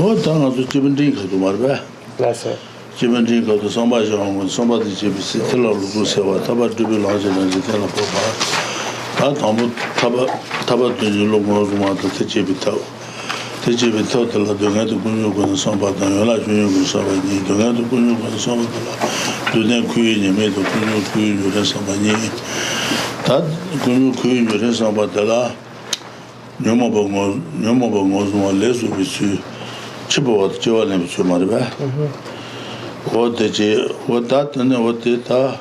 What done to Jim Drink to Marba? Bless it. Jim Drink to somebody when somebody tell of Lucia, Taba to be larger than the Telepapa. Taba to the Lomo to Tejibito. Tejibito, the Ladunga to Bunu and somebody, Junior Sabani, Dunga to Bunu and somebody. Do then queen, you made a Bunu queen, you somebody. That Bunu queen, you somebody. Nyomobongos more less with you. Chibo, Joel, and Marba. What that and what data?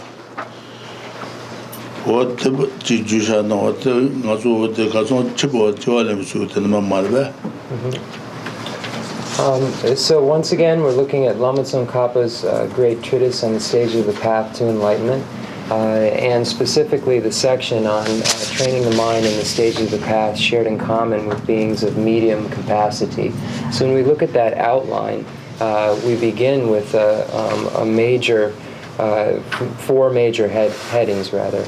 What Jujusha, what the Gazon Chibo, Joel, and Marba. So once again, we're looking at Lama Tsongkhapa's great treatise on the stage of the path to enlightenment. And specifically the section on training the mind in the stages of the path shared in common with beings of medium capacity. So when we look at that outline, we begin with a major, four major headings rather.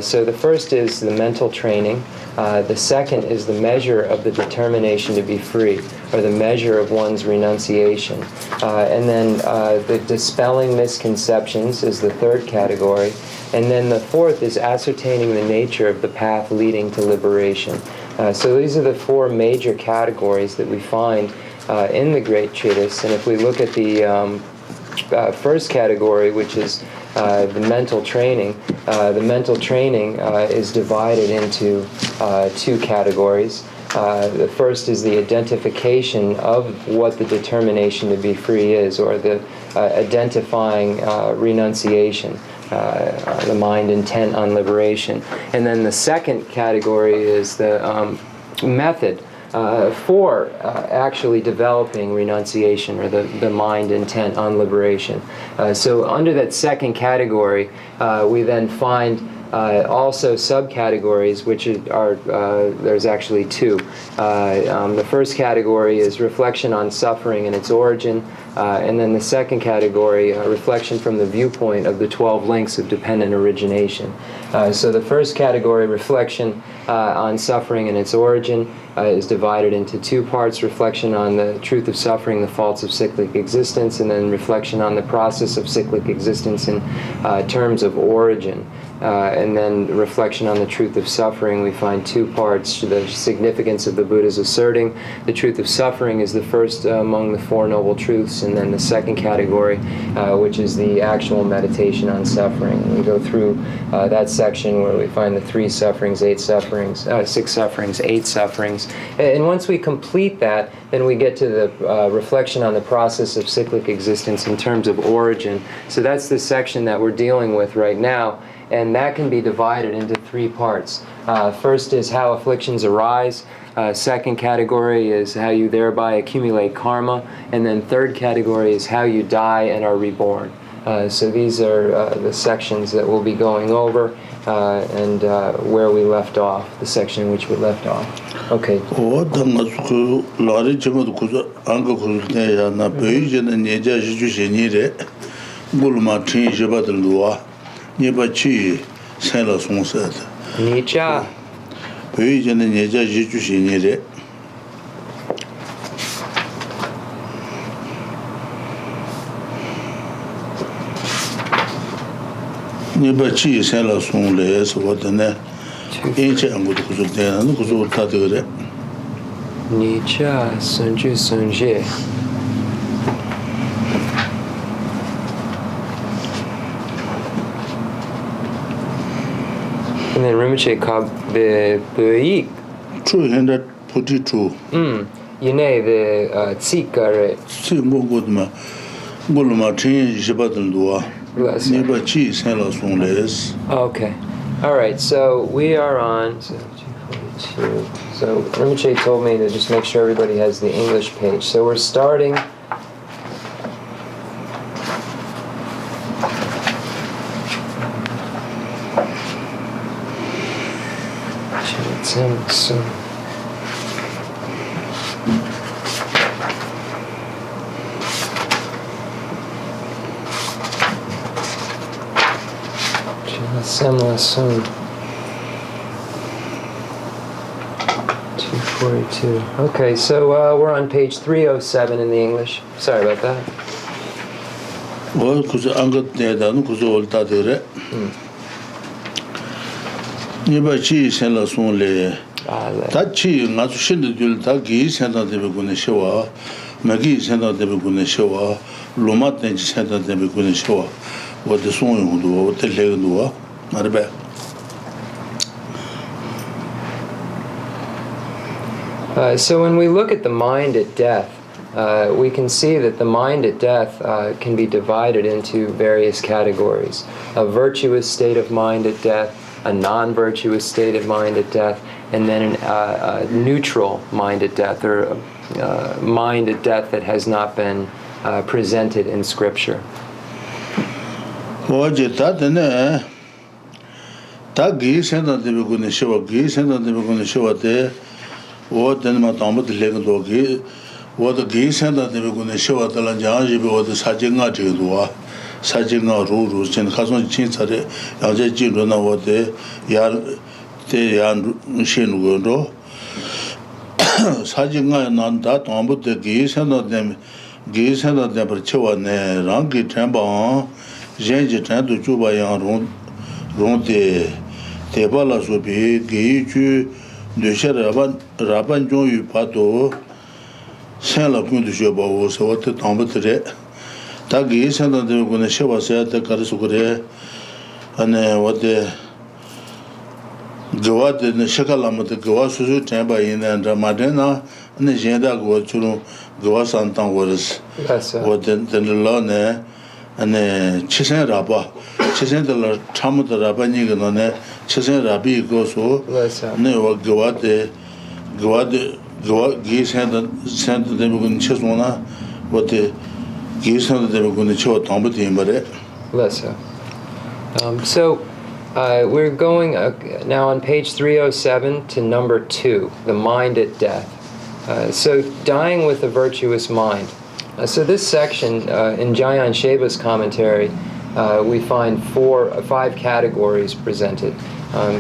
So the first is the mental training. The second is the measure of the determination to be free, or the measure of one's renunciation. And then the dispelling misconceptions is the third category. And then the fourth is ascertaining the nature of the path leading to liberation. So these are the four major categories that we find in the Great Treatise. And if we look at the first category, which is the mental training is divided into two categories. The first is the identification of what the determination to be free is, or the identifying renunciation, the mind intent on liberation. And then the second category is the method for actually developing renunciation, or the mind intent on liberation. So under that second category, we then find also subcategories, which are there's actually two. The first category is reflection on suffering and its origin, and then the second category, reflection from the viewpoint of the 12 links of dependent origination. So the first category, reflection on suffering and its origin, is divided into two parts: reflection on the truth of suffering, the faults of cyclic existence, and then reflection on the process of cyclic existence in terms of origin. And then reflection on the truth of suffering, we find two parts: the significance of the Buddha's asserting the truth of suffering is the first among the Four Noble Truths, and then the second category, which is the actual meditation on suffering. And we go through that section where we find the three sufferings, eight sufferings, six sufferings, eight sufferings. And once we complete that, then we get to the reflection on the process of cyclic existence in terms of origin. So that's the section that we're dealing with right now. And that can be divided into three parts. First is how afflictions arise. Second category is how you thereby accumulate karma. And then third category is how you die and are reborn. So these are the sections that we'll be going over, and where we left off, the section in which we left off. Okay. Nibachi, Saint La Sonset. Nicha. Payjan and Yaja Jujushinire. Nibachi, Saint La Sonles, what the net. Ancient and good Kuzutan and Kuzutadure. Nicha, Sunju Sunje. And then Rinpoche called the Buik. 242. You know, the Tsikare. Simogudma. Gulmatin Jabadandua. Nibachi, Saint La Sonles. Okay. All right, so we are on 242. So Rinpoche told me to just make sure everybody has the English page. So we're starting. So Semla soon. 242. 42. Okay, so we're on page 307 in the English. Sorry about that. Well, because I'm got there, I'm going to hold that there. Nibachi sent us only. Tachi, not to send the duel, Taki sent out the Beguneshoa, Magi sent out the Beguneshoa, Lomat sent out the Beguneshoa, what the song would do, what the leg do, not bad. So when we look at the mind at death, we can see that the mind at death can be divided into various categories. A virtuous state of mind at death, a non-virtuous state of mind at death, and then a neutral mind at death, or a mind at death that has not been presented in Scripture. What then my Thomas Leg Doggy, what the geese and the Beguna show at the Lanjanji or the Sajinga Jidua, Sajinga Rurus, and Kason Chinsare, Aljajina, what they Yan Shin Gundo Sajinga and that on but the geese and them geese and the Perchewa, Rangi Tamba, Janji Tan to Juba Yan Ronde, Tebalas would be Giju. De Raban Jon Pato, Saint Lacun de Jabo, so what the Tombetre, Tagi, and the Gunesha said the Karasukure, and what the Gawat and the Shakalam, the Gawasu Tamba in and Ramadena, and the Jenda go to Gawasantan was what the Lone and Chisen Raba. Chisen the Tamu the Rabanigan, Chisen Rabi goes so, never go out there, geese and sent them in Chesona, what the geese and them going to show Tombatin, but so we're going now on page 307 to number 2, the mind at death. So dying with a virtuous mind. So this section in Jayan Sheba's commentary, we find 5 categories presented.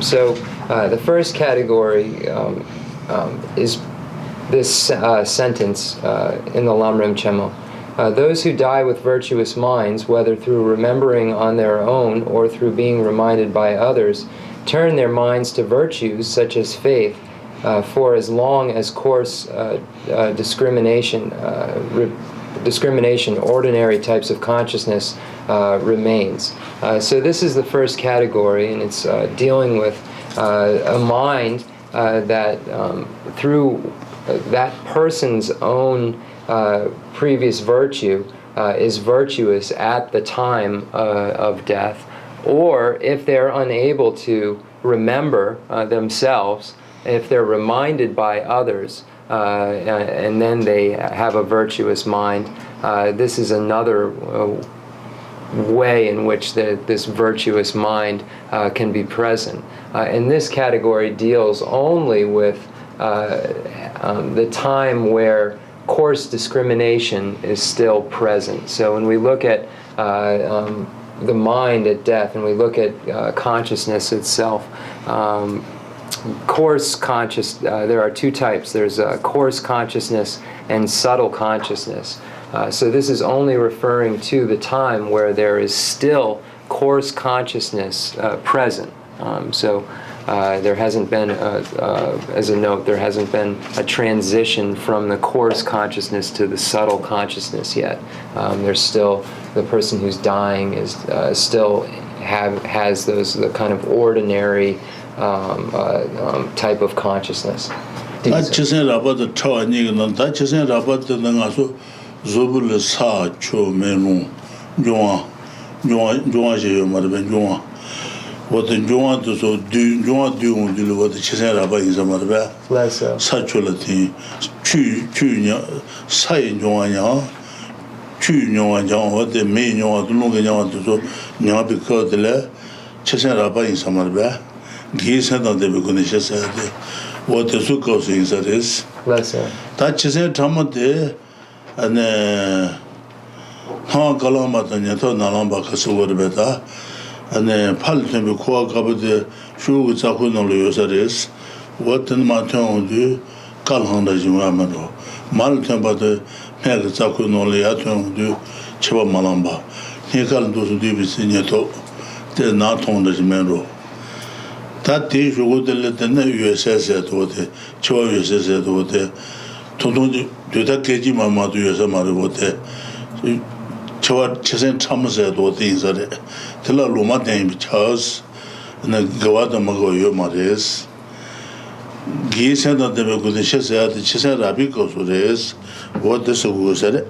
So the first category is this sentence in the Lamrim Chenmo. Those who die with virtuous minds, whether through remembering on their own or through being reminded by others, turn their minds to virtues such as faith, for as long as coarse discrimination, ordinary types of consciousness remains. So this is the first category, and it's dealing with a mind that through that person's own previous virtue is virtuous at the time of death, or if they're unable to remember themselves, if they're reminded by others, and then they have a virtuous mind, this is another way in which this virtuous mind can be present. And this category deals only with the time where coarse discrimination is still present. So when we look at the mind at death, and we look at consciousness itself, coarse conscious, there are 2 types. There's coarse consciousness and subtle consciousness. So this is only referring to the time where there is still coarse consciousness present. So there hasn't been, as a note, there hasn't been a transition from the coarse consciousness to the subtle consciousness yet. There's still, the person who's dying is still has the kind of ordinary type of consciousness. What the Juan to so do what the Chenrezig is a mother. Satchulatin, Chu, Sai Joan, Chu, what the main Yon to Longan to so now because the Chenrezig is a mother. He said that they were going to say what the Sukos is that is. That Chesen Tamate and Ha Galamatan Yato Nalamba Kasuwa Beta. And then Palton be called about the Shu Zakuno Yosaris, what in Maton do, kalhanda jimamero mal temba de mer zaku no le aton du cheba malamba he kal do su dibi sinyeto de na ton de jimero ta te jogo de le de USS to de cheba USS to de todon de da keji mama do yesa maro de cheba chesen chamse do de inzare de la loma de chas na gawada mago yo mares Gisenda de Gudisha said, she said, Rabico to this, what the so said it.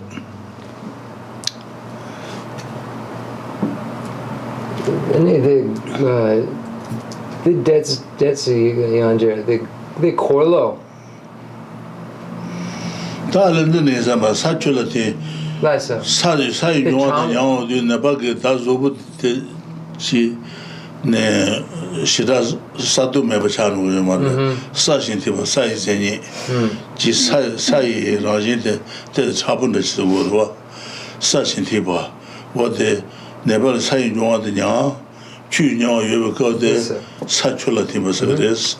The Dead Sea Yonder, the Corlo. Talent is a saturated. Lassa. Say, you want to do the bucket, that's over she. Ne shiraz sadu mebachan wo ma sa shin ti ba sai zeni ji sai rajin de chabun de chi wo wa sa shin ti ba wo de ne ba sai yong de nya chu nya ye ba de sa chula ti ba se des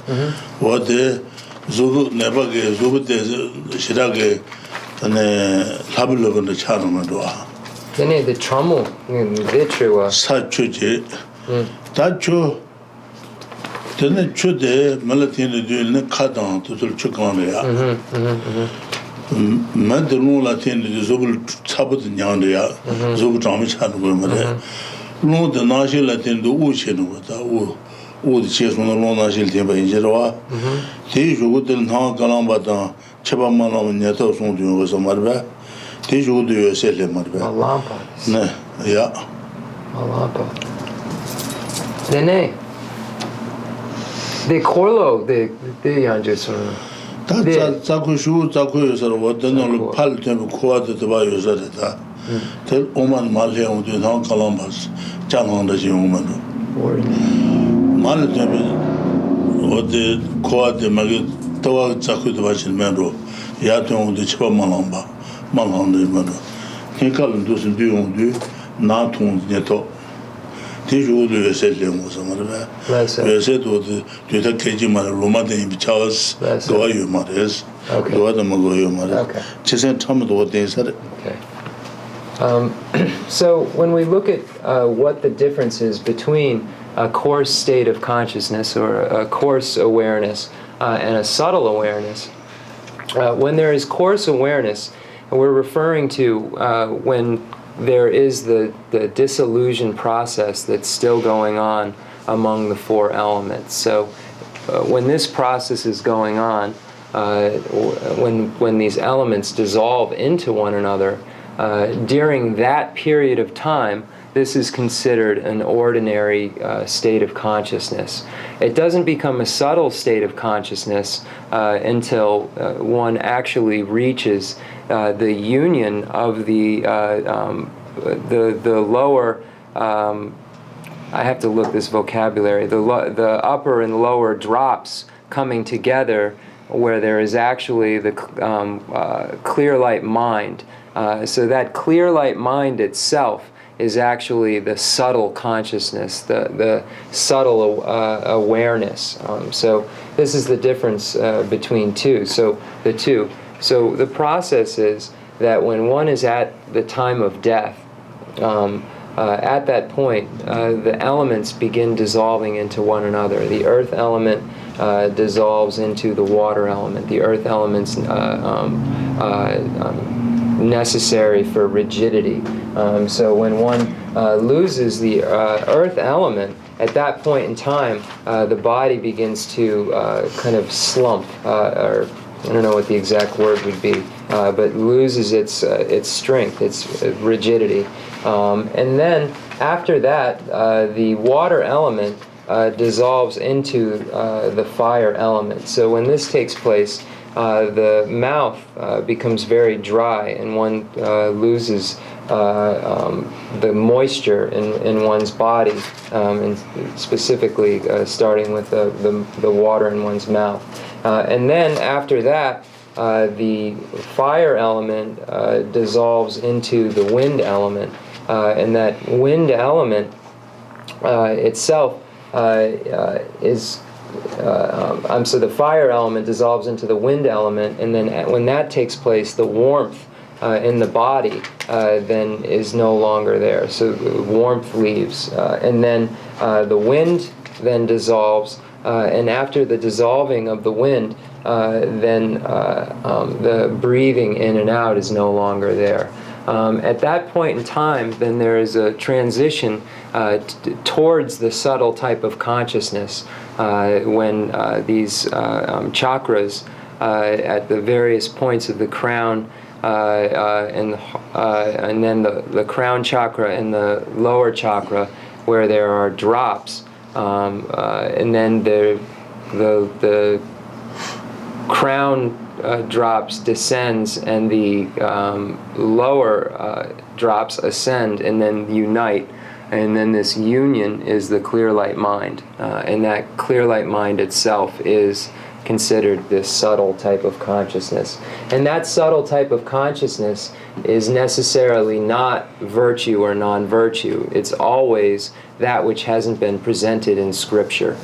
wo de zu ne ba ge zu de shira ge ne lablo de chanu ma do then the trauma the true sa chu je 다초 전에 초대 말라틴의 뒤에는 카단 도들 축간이야. 만들고 라틴의 조글 차부터 냐는데야. 조글 잠이 차는 거 말이야. 로드 나실 라틴도 오시는 거다. 오디 제스는 로나실 때 봐이제와. 대조고들 나 갈람바다 처밤만 하면 내가 손주는 거서 말봐. 대조고도 요새래 말봐. Lampa. 네. 야. Lampa. Nene. The Corlo, the Yanjus. 다 자쿠슈 자쿠여서 어떤 팔 때문에 코아도 봐요서다. 될 오만 말해요. 나 칼람바스 장한다 지용만. 말 때문에 어디 코아도 막 또 자쿠도 봐지면로 야동도 집어만한바. 말한다면. 그러니까 무슨 뒤용도 나통 네토 대주도 요새는 무슨 말이야. 요새도 되게 계지만 로마데 비차스 도와요 말이스. 도와도 먹어요 말이야. 제생 처음도 어때서? Okay. So when we look at what the difference is between a coarse state of consciousness or a coarse awareness and a subtle awareness, when there is coarse awareness, we're referring to when there is the dissolution process that's still going on among the four elements. So when this process is going on, when these elements dissolve into one another, during that period of time, this is considered an ordinary state of consciousness. It doesn't become a subtle state of consciousness until one actually reaches the union of the lower. I have to look this vocabulary. The upper and lower drops coming together, where there is actually the clear light mind. So that clear light mind itself is actually the subtle consciousness, the subtle awareness. So this is the difference between two. So the two. So the process is that when one is at the time of death, at that point, the elements begin dissolving into one another. The earth element dissolves into the water element. The earth element's necessary for rigidity. So when one loses the earth element, at that point in time, the body begins to kind of slump, or I don't know what the exact word would be, but loses its strength, its rigidity. And then after that, the water element dissolves into the fire element. So when this takes place, the mouth becomes very dry, and one loses the moisture in one's body, and specifically starting with the water in one's mouth. And then after that, the fire element dissolves into the wind element, and that wind element itself is so the fire element dissolves into the wind element, and then when that takes place, the warmth in the body then is no longer there. So the warmth leaves, and then the wind then dissolves, and after the dissolving of the wind, then the breathing in and out is no longer there. At that point in time, then there is a transition towards the subtle type of consciousness when these chakras at the various points of the crown and then the crown chakra and the lower chakra, where there are drops, and then the crown drops descends, and the lower drops ascend and then unite, and then this union is the clear light mind, and that clear light mind itself is considered this subtle type of consciousness. And that subtle type of consciousness is necessarily not virtue or non-virtue. It's always that which hasn't been presented in Scripture.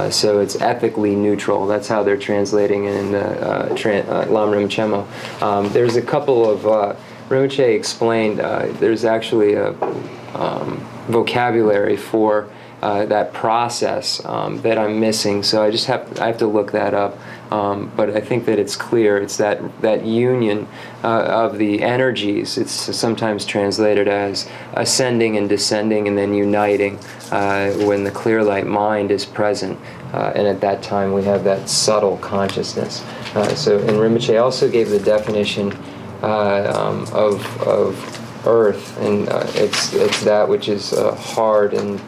So it's ethically neutral. That's how they're translating it in the Lamrim Chenmo. There's a couple of, Rinpoche explained, there's actually a vocabulary for that process that I'm missing, so I have to look that up. But I think that it's clear. It's that union of the energies. It's sometimes translated as ascending and descending and then uniting when the clear light mind is present. And at that time we have that subtle consciousness. And Rinpoche also gave the definition of earth, and it's that which is hard and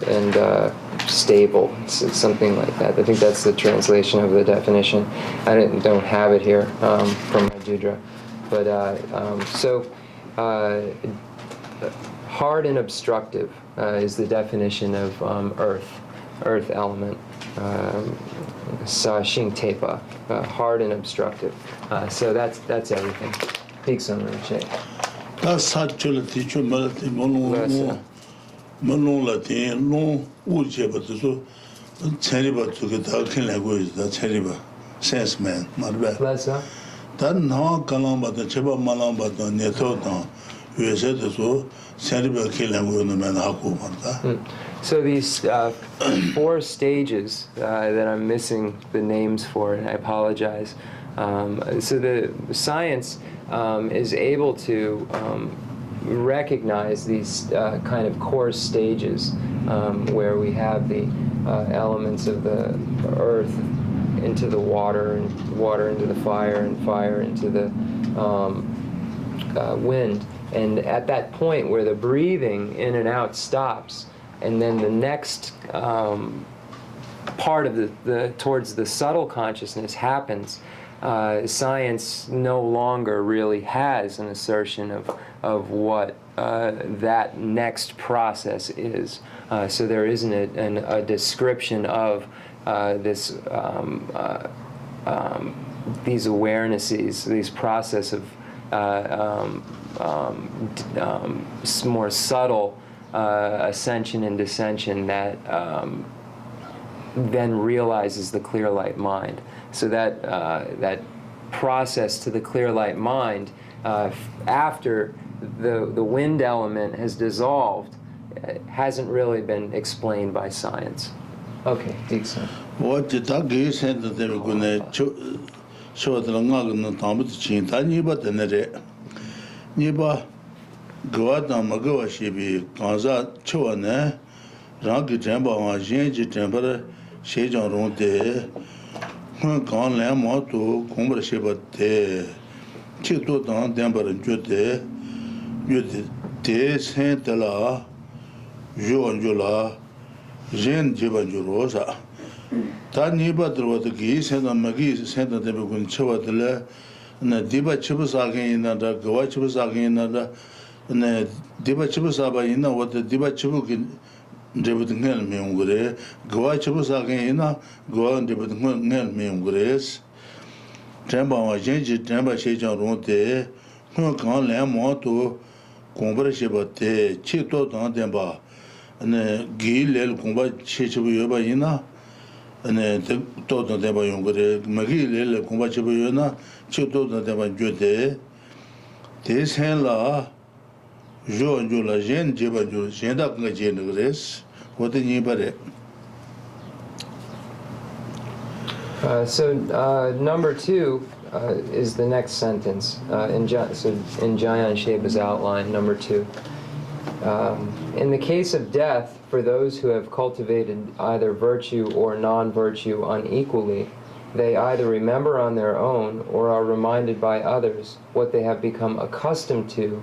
stable. It's something like that. I think that's the translation of the definition. I don't have it here from my Dudra, but hard and obstructive is the definition of earth element. Sa Shing Tepa, hard and obstructive. So that's everything. Bigson Rinpoche. That's such a teacher, Manolatin, no Ujeba to so Cheriba to get out language, the Cheriba, sense man, not bad. Then how Kalamba, the Cheba Malamba, the Neto, you said so, Cheriba killing with the man Haku. So these 4 stages that I'm missing the names for, and I apologize. So the science is able to recognize these kind of core stages where we have the elements of the earth into the water, and water into the fire, and fire into the wind. And at that point where the breathing in and out stops, and then the next part of the towards the subtle consciousness happens, science no longer really has an assertion of what that next process is. So there isn't a description of this these awarenesses, these process of more subtle ascension and descension that then realizes the clear light mind. So that process to the clear light mind, after the wind element has dissolved, hasn't really been explained by science. Okay, decent. What did that get sent that they were going to show the Langan Thomas Chin? Niba the Nere Niba Guada Magawa Shibi, Kanza Choane, Rangi Jamba, Jenji Temper, Shejan Ronde. Quand les motos comme le chef de tout dans d'embar jute de saint là jola jeune jebanjurosa tani badro de gi saint magi saint de begun chawatla na diba chibusagin na da gawa chibusagin na da na diba chibusaba ina what diba chibukin David Ngel Mungure, Goa Chibusagina, Goa and David Ngel Mungures, Temba Genji, Temba Shejan Ronte, Hunkan Lamoto, Combra Shibate, Chito Demba, and Gil El Comba Chichuba Ina, ane to to de ba yong gre magi le komba che bu na che to de ba jo de sen la jo la jen je ba jo jen da nga je ne gres wo de ni ba re. So number 2 is the next sentence in Jayan Sheba's outline, number 2. In the case of death, for those who have cultivated either virtue or non-virtue unequally, they either remember on their own or are reminded by others what they have become accustomed to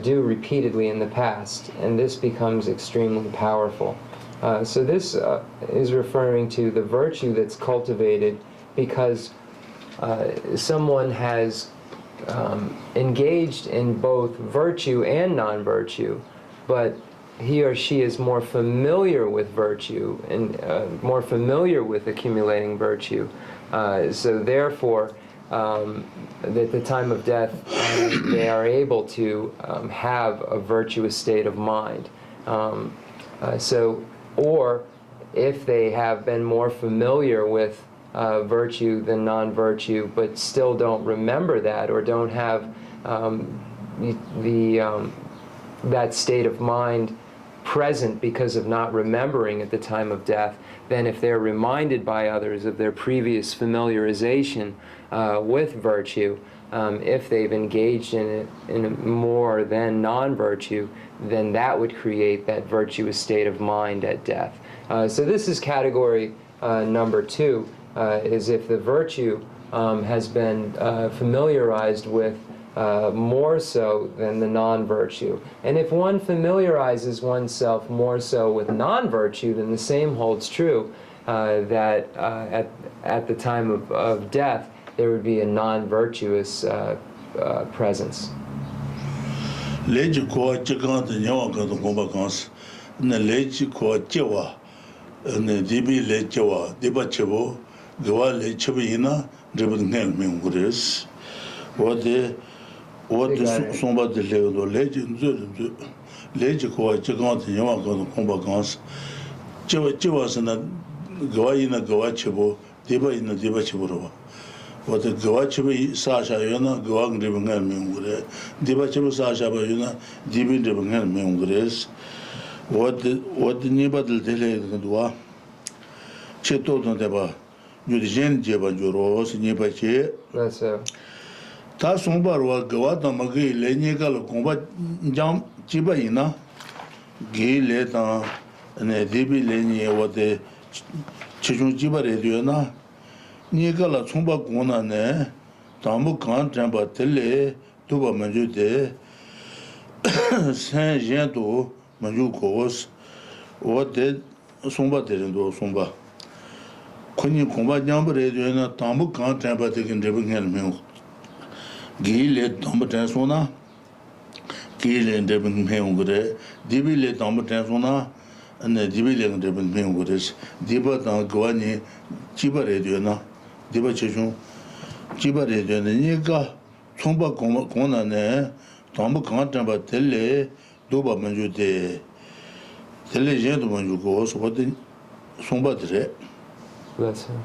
do repeatedly in the past, and this becomes extremely powerful. So this is referring to the virtue that's cultivated because someone has engaged in both virtue and non-virtue, but he or she is more familiar with virtue and more familiar with accumulating virtue. So therefore, at the time of death, they are able to have a virtuous state of mind. Or if they have been more familiar with virtue than non-virtue, but still don't remember that or don't have that state of mind present because of not remembering at the time of death, then if they're reminded by others of their previous familiarization with virtue, if they've engaged in it in more than non-virtue, then that would create that virtuous state of mind at death. So this is category number 2, is if the virtue has been familiarized with more so than the non-virtue. And if one familiarizes oneself more so with non-virtue, then the same holds true, that at the time of death, there would be a non-virtuous presence. Leji ko chikan de nyawa ka to komba kans ne leji ko chewa ne dibi le chewa diba chebo gwa le chebi ina debun ngel me ngures wode somba de le do leji nzu leji ko chikan de nyawa ka to komba kans chewa sana gwa ina gwa chebo diba ina diba chebo ro what the Gawachibi Sasha Yona, Gawang Ribangan Mungure, Dibachibu Sasha Bayuna, Dibi Ribangan Mungures, what the Nibadal Tele Dua, Cheto Deba, Yudijan Jeba Juros, Nibache, Tasumbar was Gawata Magi, Lenikal, Combat Jam Chibaina, Gay Leta, and a Dibi Leni, what the Chichun Jiba Rediona. Nikala Tsumba Guna ne, Tambu Khan Tamba Tele, Tuba Manjude, Saint Jean to Manju Kos, what did Sumba Terendo Sumba? Kuni Kumba Jamba Radio, Tambu Khan Tamba taken Debingham Milk. Gile Tamba Tansona, Gile and Debingham Gure, Dibi le Tamba Tansona, and the Dibi and Debingham Gures, Diba Guani, Chiba Radio. Diba Chechun, Chiba Radio, Nika, Tsumba Kona ne, Tambu Kantamba Tele, Duba Manjude, Tele Gent Manjukos, what the Sumba Tre. Bless him.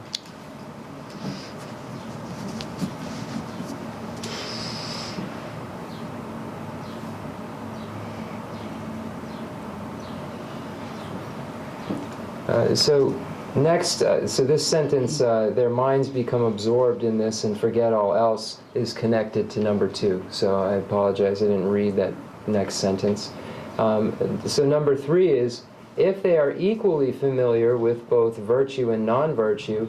So next, so this sentence, their minds become absorbed in this and forget all else, is connected to number 2. So I apologize, I didn't read that next sentence. So number 3 is, if they are equally familiar with both virtue and non-virtue,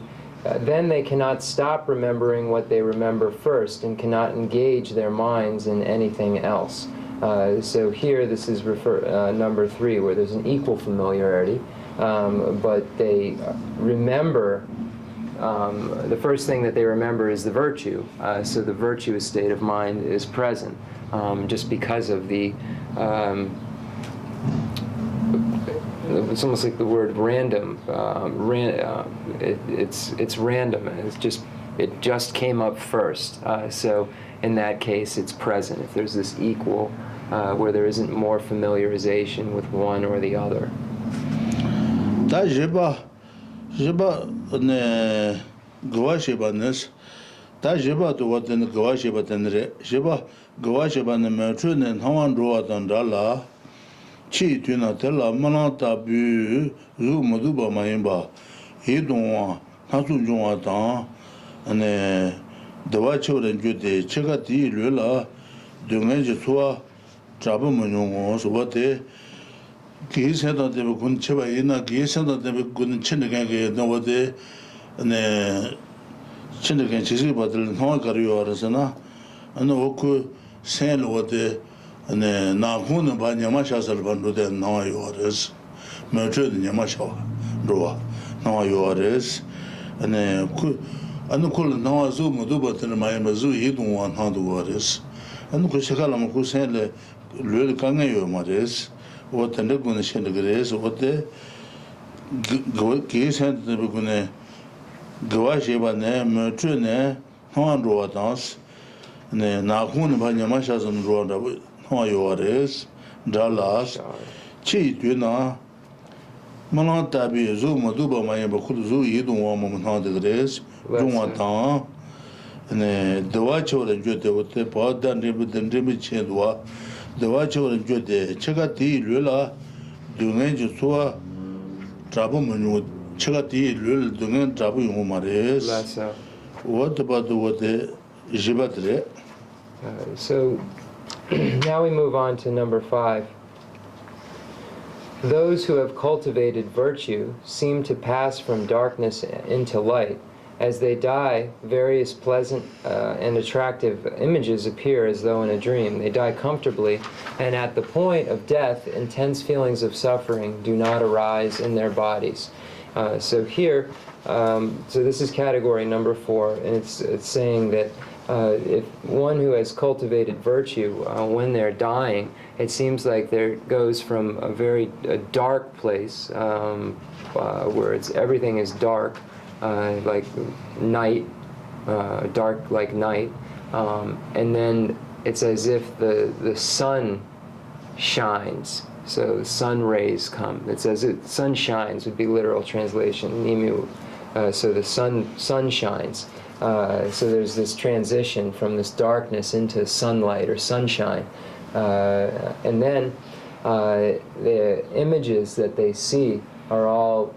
then they cannot stop remembering what they remember first and cannot engage their minds in anything else. So here, this is number 3, where there's an equal familiarity. But they remember, the first thing that they remember is the virtue. So the virtuous state of mind is present, just because of the, it's almost like the word random. It's random. It just came up first. So in that case, it's present. If there's this equal, where there isn't more familiarization with one or the other. Da Jeba, Jeba ne Gawashibanes, that Jeba to what in the Gawashiba tenre, Jeba Gawashiba ne Mertun and Hawan Roatan Dala, Chi Tuna Tella Manata Bu, Zu Maduba Maimba, Hidonwa, Hasu Junatan, and the Wacho and Jude, Chegati, Lula, Dungajatua, Trabamunong, so what they. He said that they were going to Cheba, he said that they were going to Chenrezig, nowadays, and Chenrezig Chisi, but the Honkario or Sana, and Oku, San what they, and Nakun by Yamasha Salvan, then now you are is, Merchant Yamasha, Roa, now you are is, and the cool now Zoom, Dubat and my Mazu, he don't want how to war is, and Kushakalam who said, Lul Kangayo Maris. What the recognition of grace, what the case had the Bugune Gawashibane, Mertrine, Honro dance, and Nakun by Yamashas and Roda, Hoyores, Dallas, Chi Tuna, Manatabi, Zuma, Duba, Mayabakuzu, you don't want how the grace, Jumatan, and the watcher and Jute with the pot and Rimit Chendwa. The watcher and Jude, Chegati, Lula, Dungan Jusua, Trabuman, Chegati, Lul, Dungan Trabu Mares. What about what the Jibatre? So now we move on to number 5. Those who have cultivated virtue seem to pass from darkness into light. As they die, various pleasant and attractive images appear as though in a dream. They die comfortably, and at the point of death, intense feelings of suffering do not arise in their bodies. So here, so this is category number 4, and it's saying that if one who has cultivated virtue, when they're dying, it seems like there goes from a very dark place where everything is dark, like night, dark like night, and then it's as if the sun shines. So sun rays come. It says sun shines would be literal translation. Nimu. So the sun shines. So there's this transition from this darkness into sunlight or sunshine, and then the images that they see are all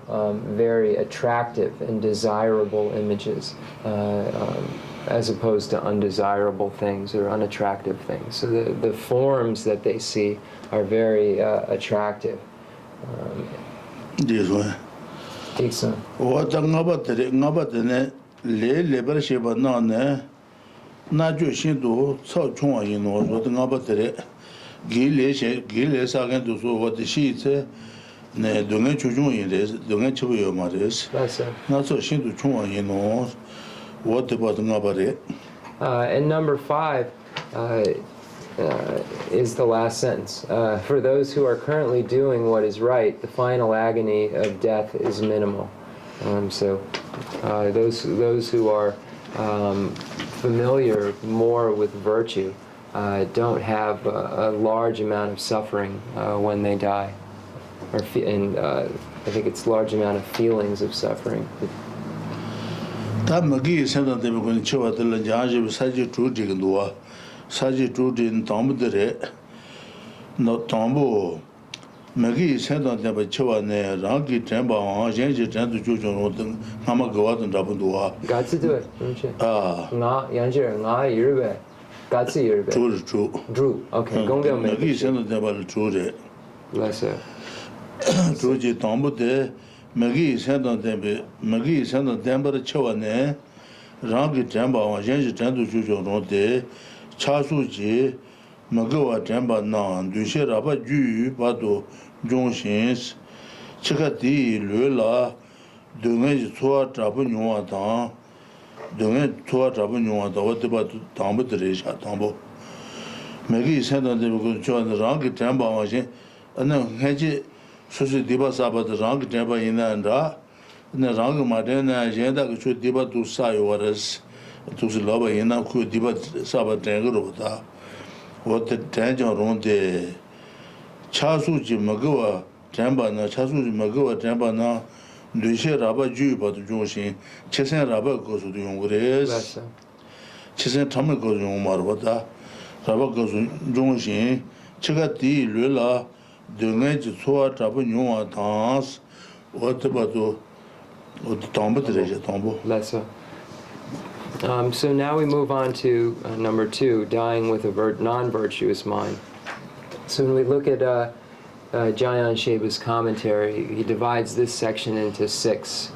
very attractive and desirable images, as opposed to undesirable things or unattractive things. So the forms that they see are very attractive. This one. Take some. What Nabatene, Leber Sheba Nane, Naju Shindu, Sao Chua, you know, what Nabatere, Giles again to so what the sheets. Ne dungan chujun yin des, dungan chibu yo ma des. Na so shin tu chungwa yin no, what about nga bare? And number 5 is the last sentence. For those who are currently doing what is right, the final agony of death is minimal. So those who are familiar more with virtue don't have a large amount of suffering when they die. And I think it's a large amount of feelings of suffering. Magi sent on them going to show at the Lanjaj of Saji Trudy and Dua, Saji Trudy in Tombadere, not Tombo. Magi sent on them by Chowa ne, Rangi Temba, Janji Tantu Jujon, Hamagoat and Dabandua. Got to do it, don't you? Not Yanjer, not Yerbe. Got to Yerbe. True. Drew. Okay, go get me. Magi sent on them by the Trudy. Bless her. Trudy Tombo. Magi sent on them by the Chowa ne, Rangi Temba, Janji Tantu Jujon, Chasuji, Magawa Temba Nan, Dushe Rapa Ju, Bado, Jongshins, Chikati, Lula, Dungan Tua Trapu Nuatan, Dungan Tua Trapu Nuatan, what about Tambo Teresha Tambo? Magi sent on them to join the Rangi Temba machine, and then Hedge Susi Diba Saba, the Rangi Temba in and the Rangi Martina, Agenda, which should Diba to Sai waters, to the Loba in a could Diba Saba Tango. What the Tanjan on the Chasuji Magawa Tamba, Chasuji Magawa Tamba, Geshe Lharampa Ju Badu Jungshin, Chesen Lharampa Gosu Yungres, Chesen Tame Gosu Yungmarvata, Lharampa Gosu Jungshin, Chikati Lula, Dungan Jitsua Tabu Yungwa Tans, Watabatu, Tombo Tereja Tombo. So now we move on to number 2, dying with a non-virtuous mind. So when we look at Jayan Sheba's commentary, he divides this section into 6.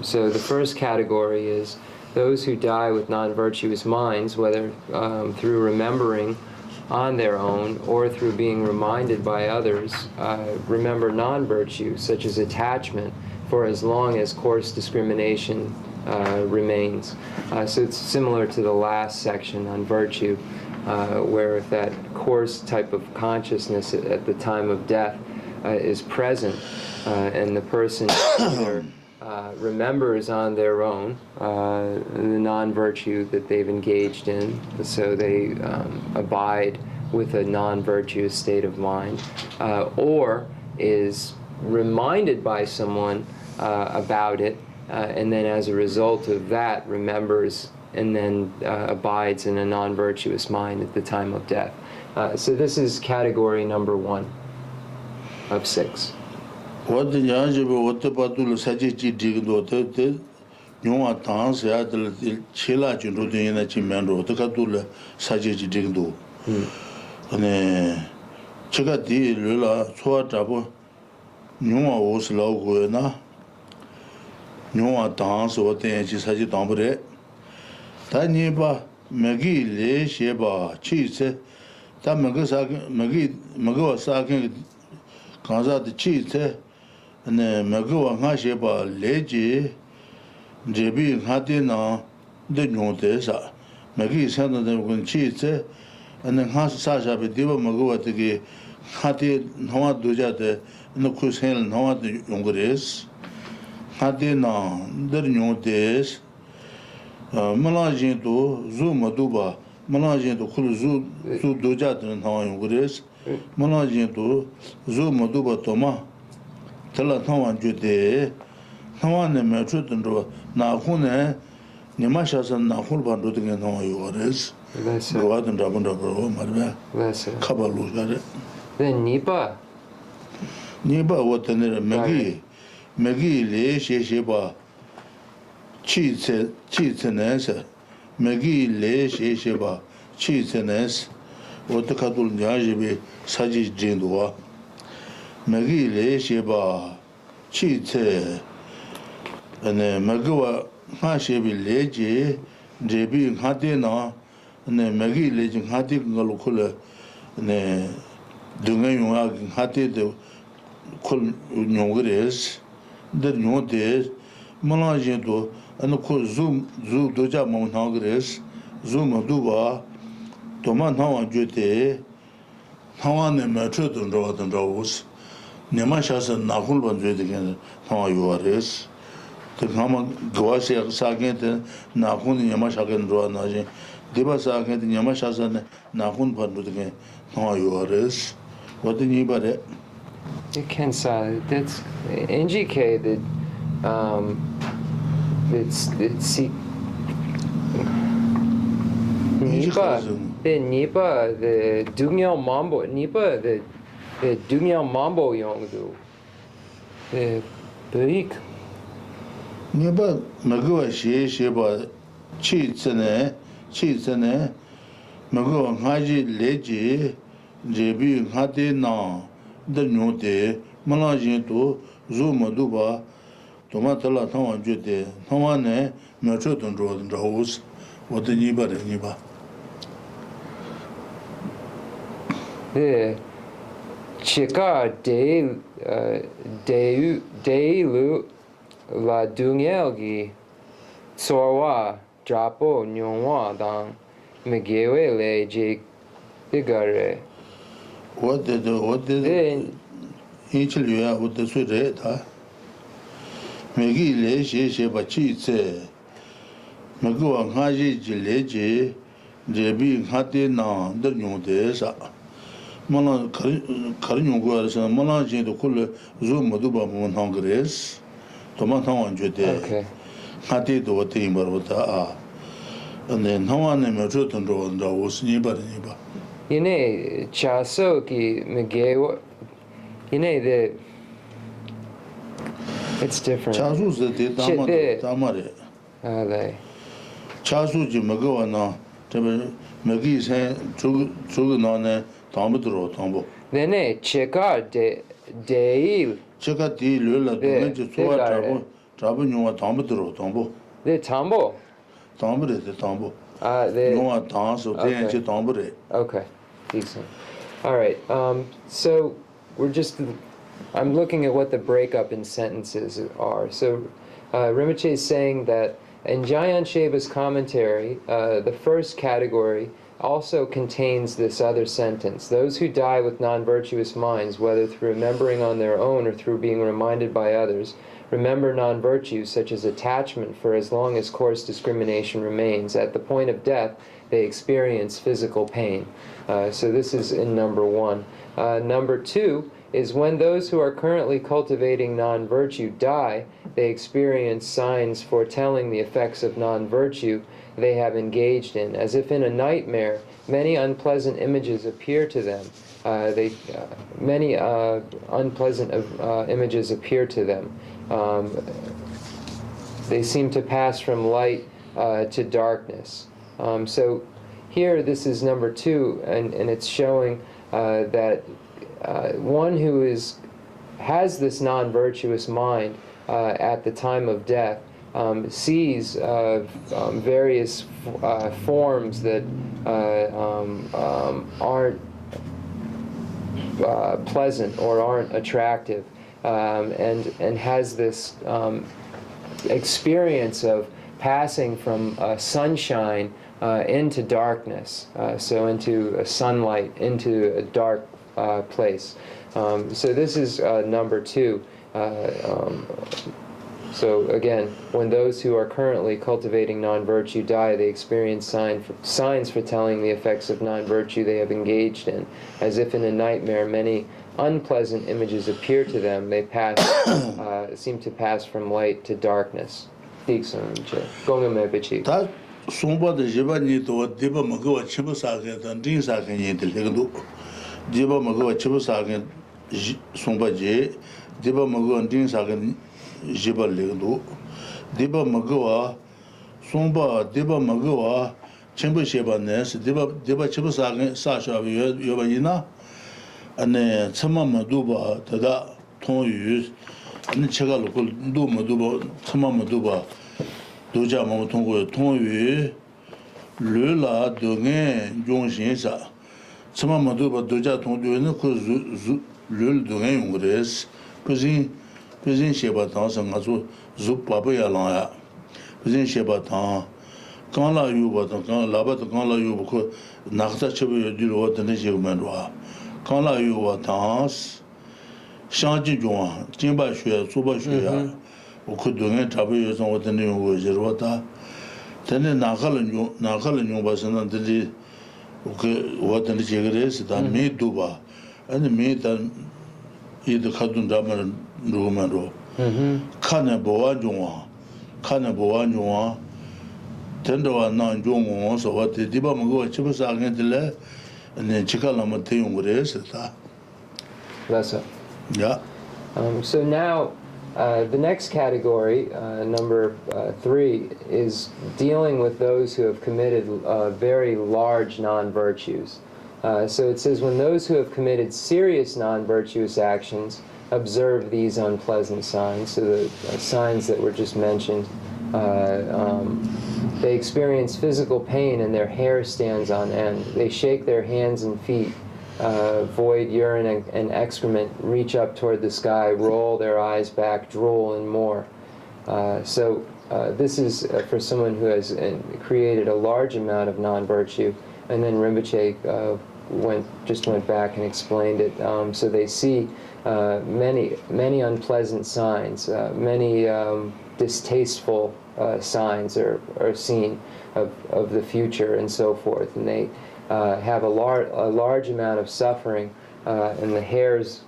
So the first category is those who die with non-virtuous minds, whether through remembering on their own or through being reminded by others, remember non-virtue, such as attachment, for as long as coarse discrimination remains. So it's similar to the last section on virtue, where if that coarse type of consciousness at the time of death is present, and the person either remembers on their own the non-virtue that they've engaged in, so they abide with a non-virtuous state of mind, or is reminded by someone about it, and then as a result of that remembers and then abides in a non-virtuous mind at the time of death. So this is category number 1 of 6. What the Yanjibu, what the Batul Saji Digdo, Yuma Tans, Yadel, Chila Judina Chimendo, the Katula Saji Digdo. And Chikati Lula, Suatabu, Yuma was Loguena, Yuma Tans, what the Saji Dombre. Taniba, Magi, Le Sheba, Cheese, Mago Sakin, Kanza the Cheese. And Mago Hasheba Leji, JB Hatina, the Notesa, Maggie sent them cheats, and then Has Sasha Diva Mago at the Hati Noa Dujate, and the Kusen Noa the Yungres, Hatina, the Notes, Malajin to Zuma Duba, Malajin to Kulu Dujat and Noa Yungres, Malajin to Zuma Duba Toma. Tela Tawan Jude, Tawan Metrutan, Nahune, Nimashas and Nahul Banduting and Hoyores, go out and Rabunda Bro, Marva, Kabalu got it. Then Nipa, what the Maggie, Le Sheba, Cheats and answer, Maggie Le Sheba, Cheats and S, what the Katul Yajibi, Sajis Jindua. Maggie Le Sheba, Cheats, and Magua Hashebi Leji, JB Hatina, and then Maggie Legend Hatik Galukula, and Dungan Hati the Kul Yongres, the Notes, Malajento, and of course Zoom Doja Mount Hongres, Zoom Duba, Toman Hawan Jute, Hawan and Matrutan Road and Rose. Nemashas and Nahul Bandred again, how you are is. The common Gawasi Sakent, Nahun Yamashakan Roanaji, Deba Sakent, Yamashas and Nahun Bandred again, how you are is. What did you but it? You can say that's NGK that it's Nipa, the Dungyal Mambo, Nipa, the Dungyal Mambo Yongdu, the Beik. Nipa Magua Sheba Cheatsene, Magua Haji Leji, JB Hati Na, the Note, Malajin to Zuma Duba, Tomatala Tawan Jute, Tawane, Matroton Road and Rose, what the Niba. The Chika Deilu La Dungyalgi Sorwa Drapo Nyongwa Dang Megewe Le Jake Bigare. What did each year with the sweet Megi Le Sheba Cheats, Magua Haji Gileji, JB Hati Na, the new days. Mala Karinugars and Malajin to Kula Zoom Maduba Mon Hongres, 도망탕원 주대 Okay. 하디도 어디 말보다 근데 나와는 뭐든 좋은다 옷이 바르니 봐 Yine chaso ki megewa. Yine it's different. 차수스 대 담아래 네. 차수지 먹어나 저 먹이세 저거 나네 담으들어 담보 네네 체카 데일. 제가 뒤를 던지 좋아 잡은 용어 담으들어 담보 네 담보. 담으래 담보 네. 용어 담서 대지 담으래 Okay, decent. All right. So I'm looking at what the breakup in sentences are. So Rinpoche is saying that in Jayan Sheba's commentary, the first category also contains this other sentence. Those who die with non-virtuous minds, whether through remembering on their own or through being reminded by others, remember non-virtues such as attachment for as long as coarse discrimination remains. At the point of death, they experience physical pain. So this is in number 1. Number 2 is when those who are currently cultivating non-virtue die, they experience signs foretelling the effects of non-virtue they have engaged in. As if in a nightmare, many unpleasant images appear to them. Many unpleasant images appear to them. They seem to pass from light to darkness. So here, this is number 2, and it's showing that one who has this non-virtuous mind at the time of death sees various forms that aren't pleasant or aren't attractive, and has this experience of passing from sunshine into darkness, so into sunlight, into a dark place. So this is number 2. So again, when those who are currently cultivating non-virtue die, they experience signs foretelling the effects of non-virtue they have engaged in. As if in a nightmare, many unpleasant images appear to them. They seem to pass from light to darkness. 송바데 제바니도 디바 먹어 치부사게 던딩 사게 니들도 디바 먹어 치부사게 송바제 디바 먹어 딘 사게 지발레도 디바 먹어 송바 디바 먹어 쳔부셰바네스 디바 치부사게 사샤비 요바이나 안에 참마마도바 다다 통유 안에 제가 놓고 참마마도바 도자 뭐 통고 통유 르라 동에 용신사 참마마도 도자 통도는 그 르르동에 용그레스 그진 셰바탄 상가서 줍바바야라야 그진 셰바탄 간라 유바탄 간 라바탄 간라 유고 나가다 쳐버 뒤로 왔더니 지금만와 간라 유바탄 샹지 중앙 진바슈야 소바슈야 그 동에 잡을 요청 어떤 용거 저러다 근데 나갈은 용 봐서는 들이 그 어떤 지그레스 다 메두바 아니 메단 이도 가둔 담을 누구만로 칸에 보아 중앙 된도와 난 중앙에서 어디 디바 먹어 집에서 하게 될래 네 지kal라면 대용 그래서 다 That's it. Yeah. So now, the next category, number 3, is dealing with those who have committed very large non-virtues. So it says, when those who have committed serious non-virtuous actions observe these unpleasant signs, so the signs that were just mentioned, they experience physical pain and their hair stands on end. They shake their hands and feet. Void urine and excrement, reach up toward the sky, roll their eyes back, drool, and more. So this is for someone who has created a large amount of non-virtue, and then Rinpoche went back and explained it. So they see many unpleasant signs, many distasteful signs are seen of the future and so forth, and they have a large amount of suffering, and the hairs,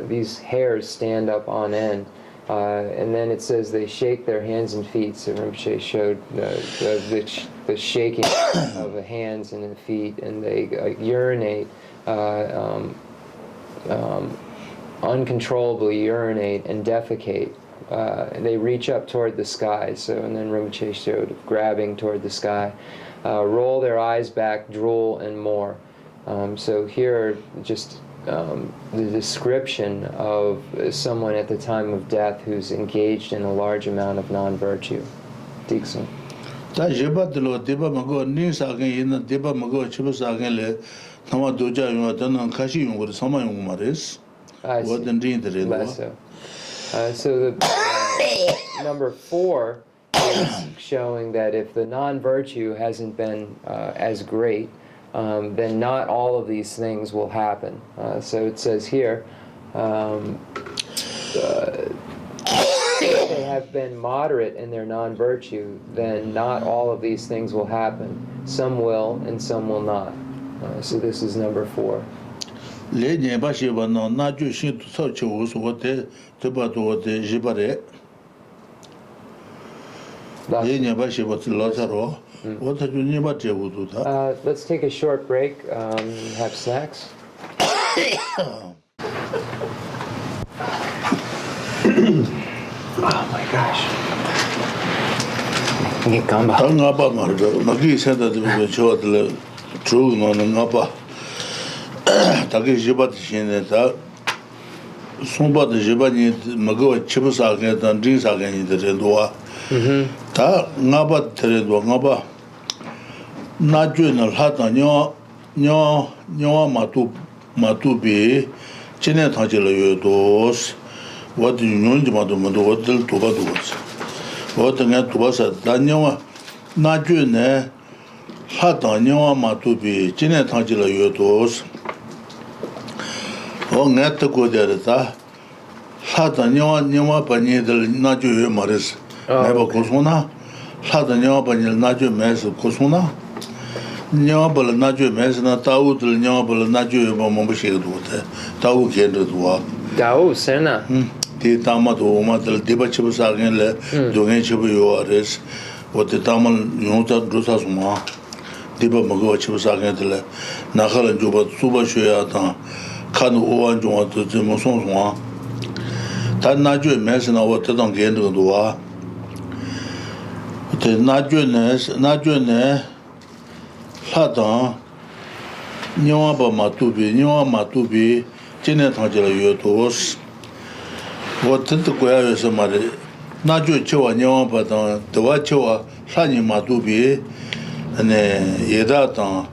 these hairs stand up on end, And then it says they shake their hands and feet. So Rinpoche showed the shaking of the hands and the feet, and they urinate, uncontrollably urinate and defecate. They reach up toward the sky. So, and then Rinpoche showed grabbing toward the sky. Roll their eyes back, drool, and more. So here are just the description of someone at the time of death who's engaged in a large amount of non-virtue. Dixon. 다 제바들로 대바 먹고 닌사게 있는 대바 먹고 치부사게래 나와 도자 용어는 가시 용어로 삼아 용어 말이스. 뭐든 드인들이로. So the number 4 is showing that if the non-virtue hasn't been as great, then not all of these things will happen. So it says here, if they have been moderate in their non-virtue, then not all of these things will happen. Some will and some will not. So this is number 4. Let's take a short break, have snacks. Oh my gosh. Get gamba. 다 나바 테레도 나바 나주는 하다 녀 마투비 진에 타질어요도 what 윤지 마도도 어들 도바도 어떤 도바서 단녀와 나주네 하다 녀 마투비 진에 타질어요도 내가 고대다 하다 녀 바니들 나주에 말했어 내가 고소나 하다 녀 바니를 나주 매서 고소나 녀벌 나주 매서나 다우들 녀벌 나주에 뭐 무시해도 돼 다우 게르도와 다우 세나 디 다마도 오마들 디바치부사겐레 동해치부요아레스 어때 다만 용자 조사스마 디바 먹어 치부사겐들 나가는 조바 수바셔야다 칸 오완 종아도 좀 송송아 단 나주에 매서나 어떤 게르도와 어때 나주네 하다 녀바 마투비 진에 타지라 요도스 어떻게 고야에서 말이 나주 저와 녀바다 도와 저와 산이 마투비 네 예다다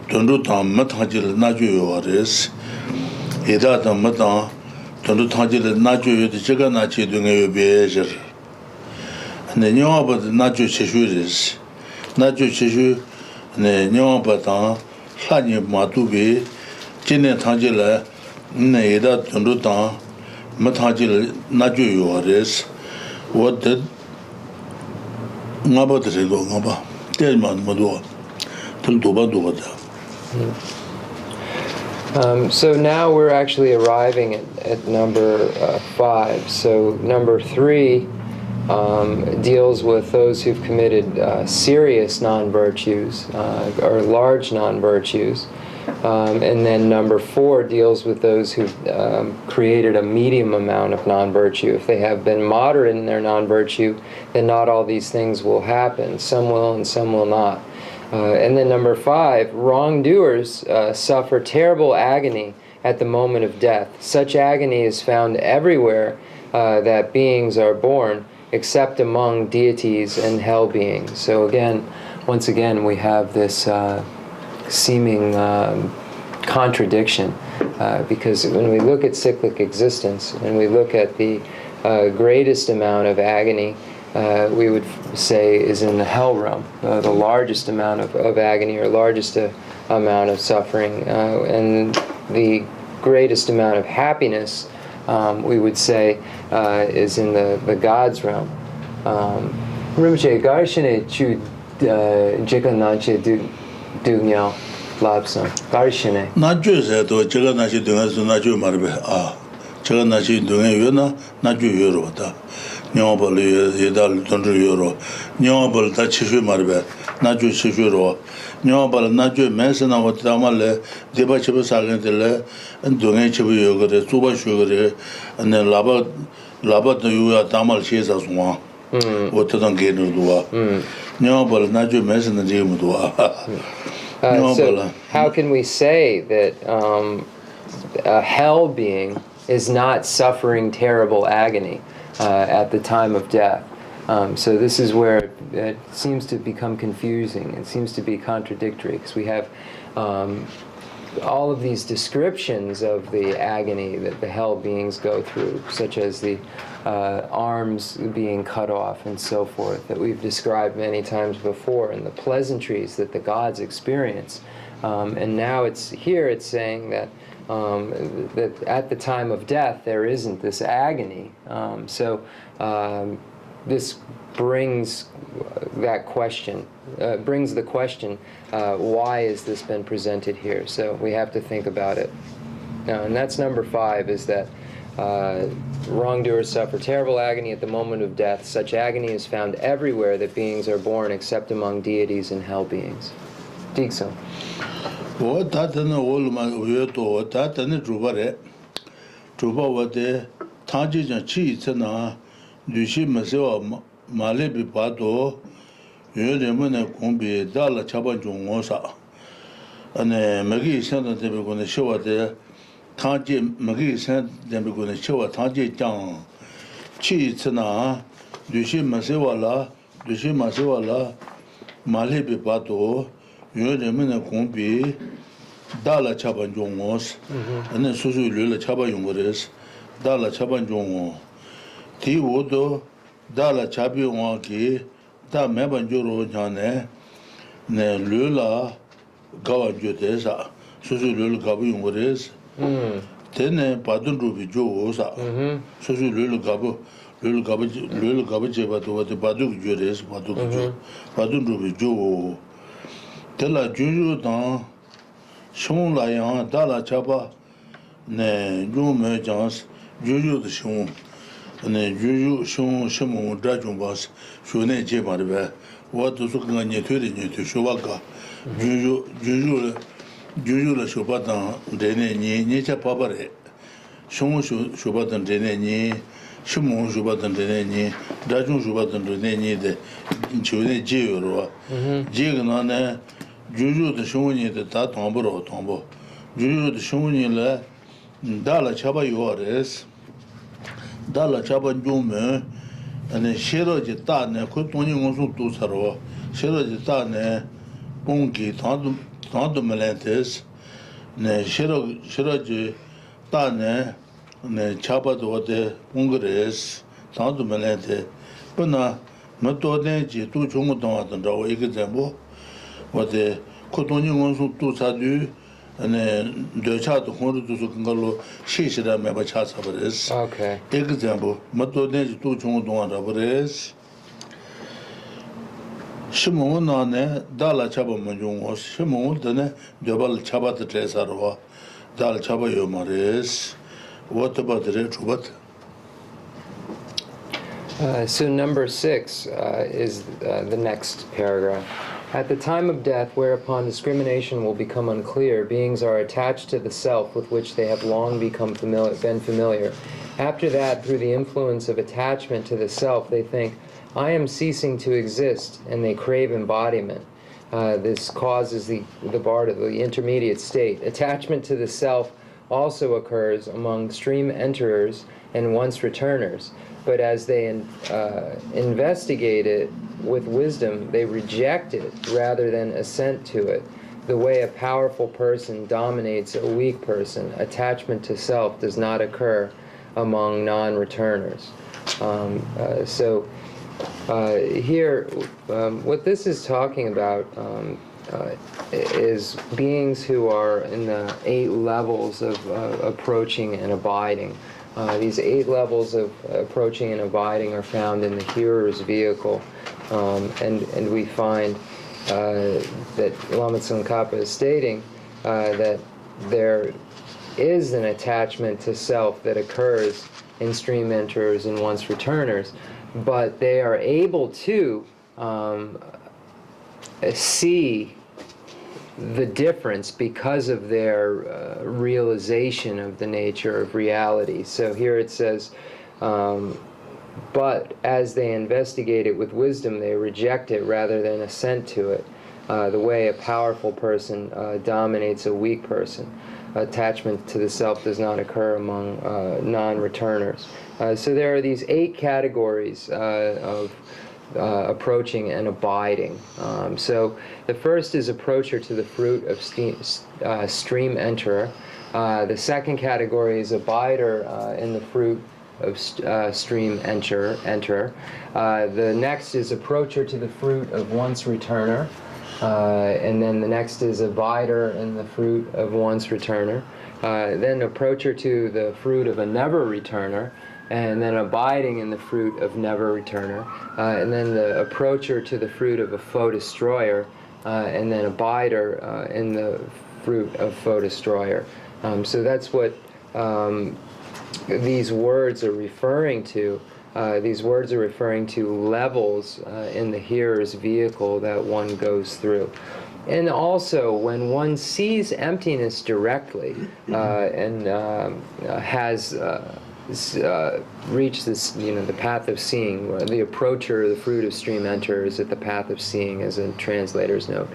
돈도다 마타질 나주요 아레스 예다다 마타 돈도 타질 나주요 제가 나치 등에 베저 네 녀바다 나주 체슈리스 나주 체슈 네 녀바다 산이 마투비 진에 타질라 네 예다 돈도다 마타질 나주요 아레스 what 나바드레도 나바 텔만 모두 So now we're actually arriving at number 5. So number 3 deals with those who've committed serious non-virtues or large non-virtues. And then number 4 deals with those who've created a medium amount of non-virtue. If they have been moderate in their non-virtue, then not all these things will happen. Some will and some will not. And then number 5, wrongdoers suffer terrible agony at the moment of death. Such agony is found everywhere that beings are born, except among deities and hell beings. So again, once again, we have this seeming contradiction, because when we look at cyclic existence and we look at the greatest amount of agony, we would say is in the hell realm, the largest amount of agony or largest amount of suffering, and the greatest amount of happiness, we would say, is in the God's realm. Rinpoche, Garshine Chu Jika Nanche Namgyal Lobsang Garshine. Not just that, or Jika Nashi Dungas, not you, Marbe. 제가 나시 동에 요나 나주 요로다 녀벌 예달 돈주 요로 녀벌 다 치슈 말베 나주 치슈로 녀벌 나주 메스나 왔다말레 데바치부 사겐들레 동에 치부 요거레 수바 슈거레 네 라바도 요야 다말 시에서 송아 어떤 게르도와 녀벌 나주 메스나 제무도와 So how can we say that a hell being is not suffering terrible agony at the time of death? So this is where it seems to become confusing. It seems to be contradictory because we have all of these descriptions of the agony that the hell beings go through, such as the arms being cut off and so forth, that we've described many times before, and the pleasantries that the gods experience. And now it's saying that that at the time of death there isn't this agony. This brings that question, brings the question, why has this been presented here? So we have to think about it. And that's number 5, is that wrongdoers suffer terrible agony at the moment of death. Such agony is found everywhere that beings are born, except among deities and hell beings. Digso. Malebi Pato, Yuremune Kumbi, Dala Chabanjungosa, and Magi sent them going to show there. Tanji Magi sent them going to show a Tanji Jang, Chi Tsana, Dushi Masewala, Malebi Pato, Yuremune Kumbi, Dala Chabanjungos, and then Susu Lula Chabayungores, Dala Chabanjungo, Ti Wodo. Dala chabi wangi da mebanjuro nyane ne lula gawa jotesa susu lula gabu yungores tene padun rubi jo sa susu lula gabu jeba to wat paduk jores padun rubi jo tela juju da shon la yang dala chaba ne jume jans juju de shon 네 주주 shimo drajung bas shone je marbe what to so nganye thwe ne to shobaka juju la shobatan dene ni cha pabare shimo shobatan dene ni shimo shobatan dene ni drajung shobatan dene ni de chone je yoro je gna ne juju de shimo ni de ta tombo juju de shimo ni la dala chaba yores Dala Chabanjume and Shiro Jitane, Kutoni Monsu Tusaro, Shiro Jitane, Bunki, Tanto Melentes, Ne Shiro Jitane, Ne Chabadote, Ungares, Tanto Melente, Puna, Matode, Jitu Chungutan, and our example, what the Kutoni Monsu Tusadu. And the child wanted to go, she should have never chat about this. Okay. Example, Matodens to Chongdon about this. Shimon on Dala Chabamanjung was Shimon, then Jabal Chabat Tresarwa, Dal Chabayomares. What about the Retrobat? So number 6 is the next paragraph. At the time of death, whereupon discrimination will become unclear, beings are attached to the self with which they have long been familiar. After that, through the influence of attachment to the self, they think, I am ceasing to exist, and they crave embodiment. This causes the bardo, the intermediate state. Attachment to the self also occurs among stream enterers and once returners. But as they investigate it with wisdom, they reject it rather than assent to it. The way a powerful person dominates a weak person, attachment to self does not occur among non-returners. Here, what this is talking about is beings who are in the 8 levels of approaching and abiding. These 8 levels of approaching and abiding are found in the hearer's vehicle, and we find that Lama Tsongkhapa is stating that is an attachment to self that occurs in stream enterers and once returners, but they are able to see the difference because of their realization of the nature of reality. So here it says, but as they investigate it with wisdom, they reject it rather than assent to it, the way a powerful person dominates a weak person. Attachment to the self does not occur among non-returners. So there are these 8 categories of approaching and abiding. So the first is approacher to the fruit of stream enterer. The second category is abider in the fruit of stream enterer. The next is approacher to the fruit of once returner. And then the next is abider in the fruit of once returner. Then approacher to the fruit of a never returner. And then abiding in the fruit of never returner, and then the approacher to the fruit of a foe destroyer, and then abider in the fruit of foe destroyer. So that's what these words are referring to. These words are referring to levels in the hearer's vehicle that one goes through. And also, when one sees emptiness directly and has reach this, the path of seeing. The approacher, the fruit of stream enters at the path of seeing, as a translator's note.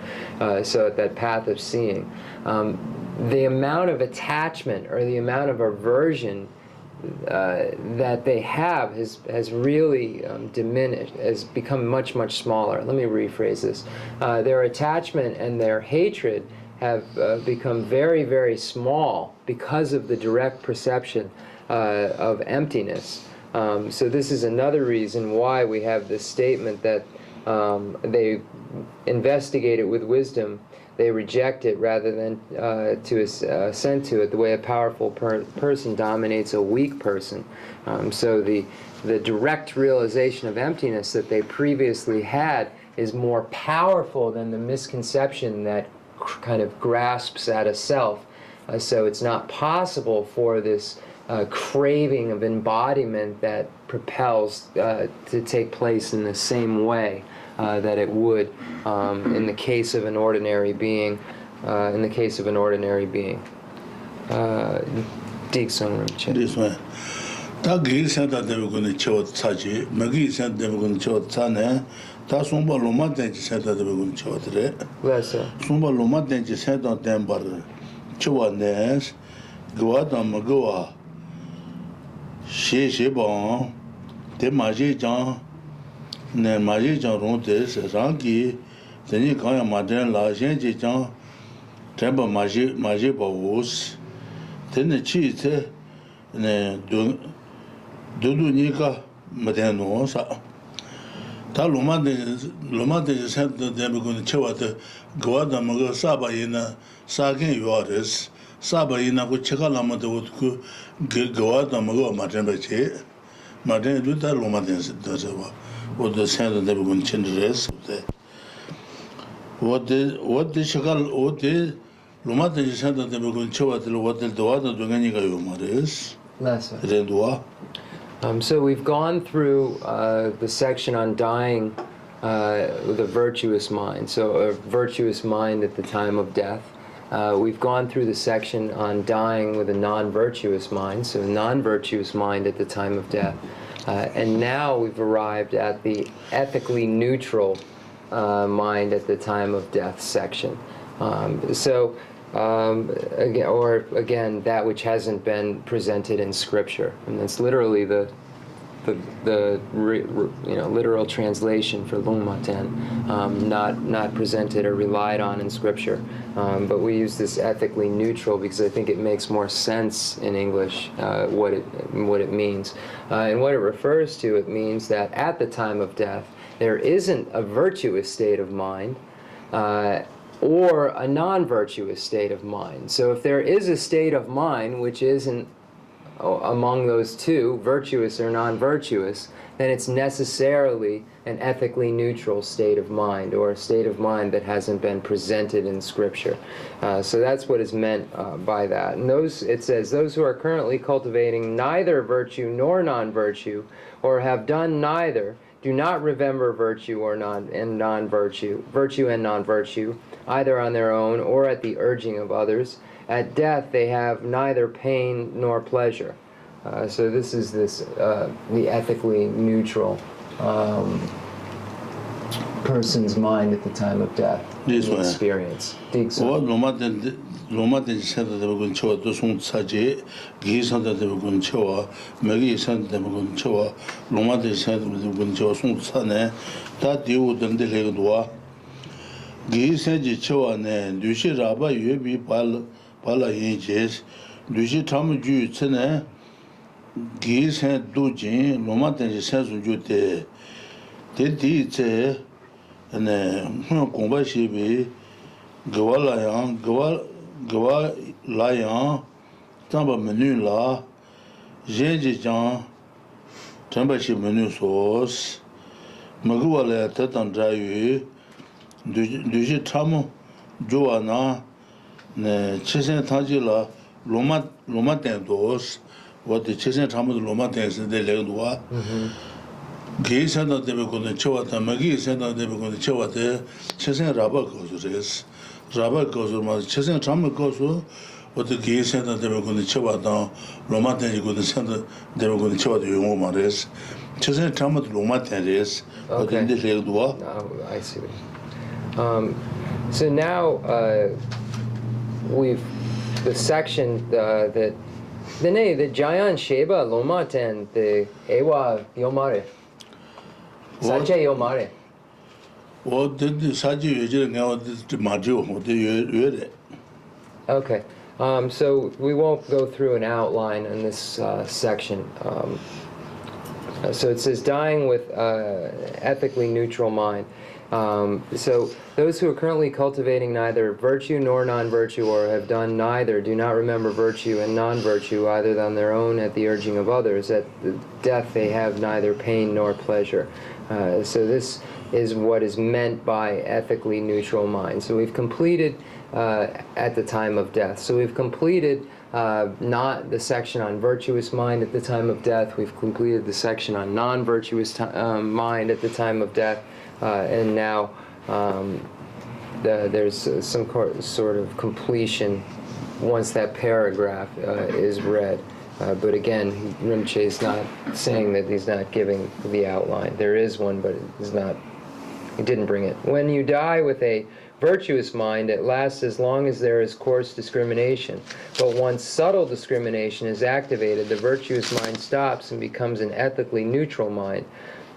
So at that path of seeing, the amount of attachment or the amount of aversion that they have has really diminished, has become much, much smaller. Let me rephrase this. Their attachment and their hatred have become very, very small because of the direct perception of emptiness. So this is another reason why we have this statement that they investigate it with wisdom, they reject it rather than to assent to it, the way a powerful person dominates a weak person. So the direct realization of emptiness that they previously had is more powerful than the misconception that kind of grasps at a self. So it's not possible for this craving of embodiment that propels to take place in the same way that it would in the case of an ordinary being. Diksong Rinpoche. This one. Ta gi senta de gun chot saji, magi senta de gun chot sane, ta somba loma de senta de gun chot re. Lesa. Somba loma de senta tembar chwanes, gwa dam gwa. She bon, de maji jan, ne maji jan ron de rangi, teni kaya maden la jen ji jan, temba maji ba wos, teni chi te ne dudu nika maden no sa. Ta loma de senta de gun chwat gwa dam go saba ina sa gen yores. 사바이나 고 체갈라마도 그 거와도 먹어 마찬가지 마찬가지 루다 로마덴스 더저와 오더 센터 데부군 첸레스 오데 샤갈 오데 로마덴스 센터 데부군 쳐와들 오데 도와도 동안이가 요 말이스 렌도와. So we've gone through the section on dying with a virtuous mind, so a virtuous mind at the time of death. We've gone through the section on dying with a non-virtuous mind, so a non-virtuous mind at the time of death. And now we've arrived at the ethically neutral mind at the time of death section. Again, that which hasn't been presented in Scripture. And that's literally the literal translation for Lungmaten, not presented or relied on in Scripture. But we use this ethically neutral because I think it makes more sense in English what it means. And what it refers to, it means that at the time of death, there isn't a virtuous state of mind or a non-virtuous state of mind. So if there is a state of mind which isn't among those two, virtuous or non-virtuous, then it's necessarily an ethically neutral state of mind, or a state of mind that hasn't been presented in Scripture. So that's what is meant by that. And it says, those who are currently cultivating neither virtue nor non-virtue, or have done neither, do not remember virtue and non-virtue, either on their own or at the urging of others. At death they have neither pain nor pleasure. So this is the ethically neutral person's mind at the time of death. This the one. Experience. Loma de Santa de Gunchoa, Dosung Saji, Gisanta de Gunchoa, Maggie Santa de Gunchoa, Loma de Santa de Gunchoa, Sung Sane, that you would the Legua. Gisanji Choa, Dushi Raba, Yubi Pala Inches, Dushi Tamuju Sene, Gisan Dujin, Loma de Sansu Jute, Tete, and Kumba Shibi, Gawala, Gawa Layan, Tamba Menu La, Jenjijan, Tambashi Menu Sauce, Maguala Tatan Drayu, Duji Tamu, Joana, Chesen Tajila, Loma Tendos, what the Chesen Tamu Loma Tens de Legua. Gay Santa de Becon Chowata, Magi Santa de Becon Chowate, Chesen Rabba goes. Rabba goes, Chesen Trauma goes, what the Gay Santa de Becon Chowata, Loma Ten go to Santa de Becon Chowata, Yomares, Chesen Trauma Loma Teres, what in the Legua. Oh, I see. So now the section that the Jayan Sheba Loma Ten, the Ewa Yomare. Sache Yomare. What did the Saji now the Majo, what do you Okay. So we won't go through an outline in this section. So it says, dying with ethically neutral mind. So those who are currently cultivating neither virtue nor non-virtue, or have done neither, do not remember virtue and non-virtue, either on their own at the urging of others. At death they have neither pain nor pleasure. So this is what is meant by ethically neutral mind. So we've completed at the time of death. So we've completed not the section on virtuous mind at the time of death. We've completed the section on non-virtuous mind at the time of death. And now there's some sort of completion once that paragraph is read. But again, Rinpoche is not saying that he's not giving the outline. There is one, but he didn't bring it. When you die with a virtuous mind, it lasts as long as there is coarse discrimination. But once subtle discrimination is activated, the virtuous mind stops and becomes an ethically neutral mind.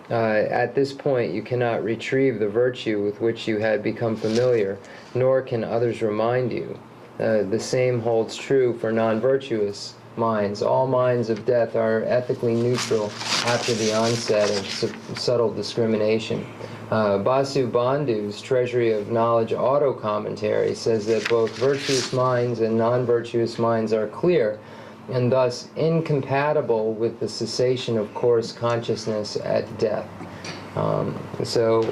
At this point, you cannot retrieve the virtue with which you had become familiar, nor can others remind you. The same holds true for non-virtuous minds. All minds of death are ethically neutral after the onset of subtle discrimination. Basu Bandhu's Treasury of Knowledge auto-commentary says that both virtuous minds and non-virtuous minds are clear, and thus incompatible with the cessation of coarse consciousness at death. So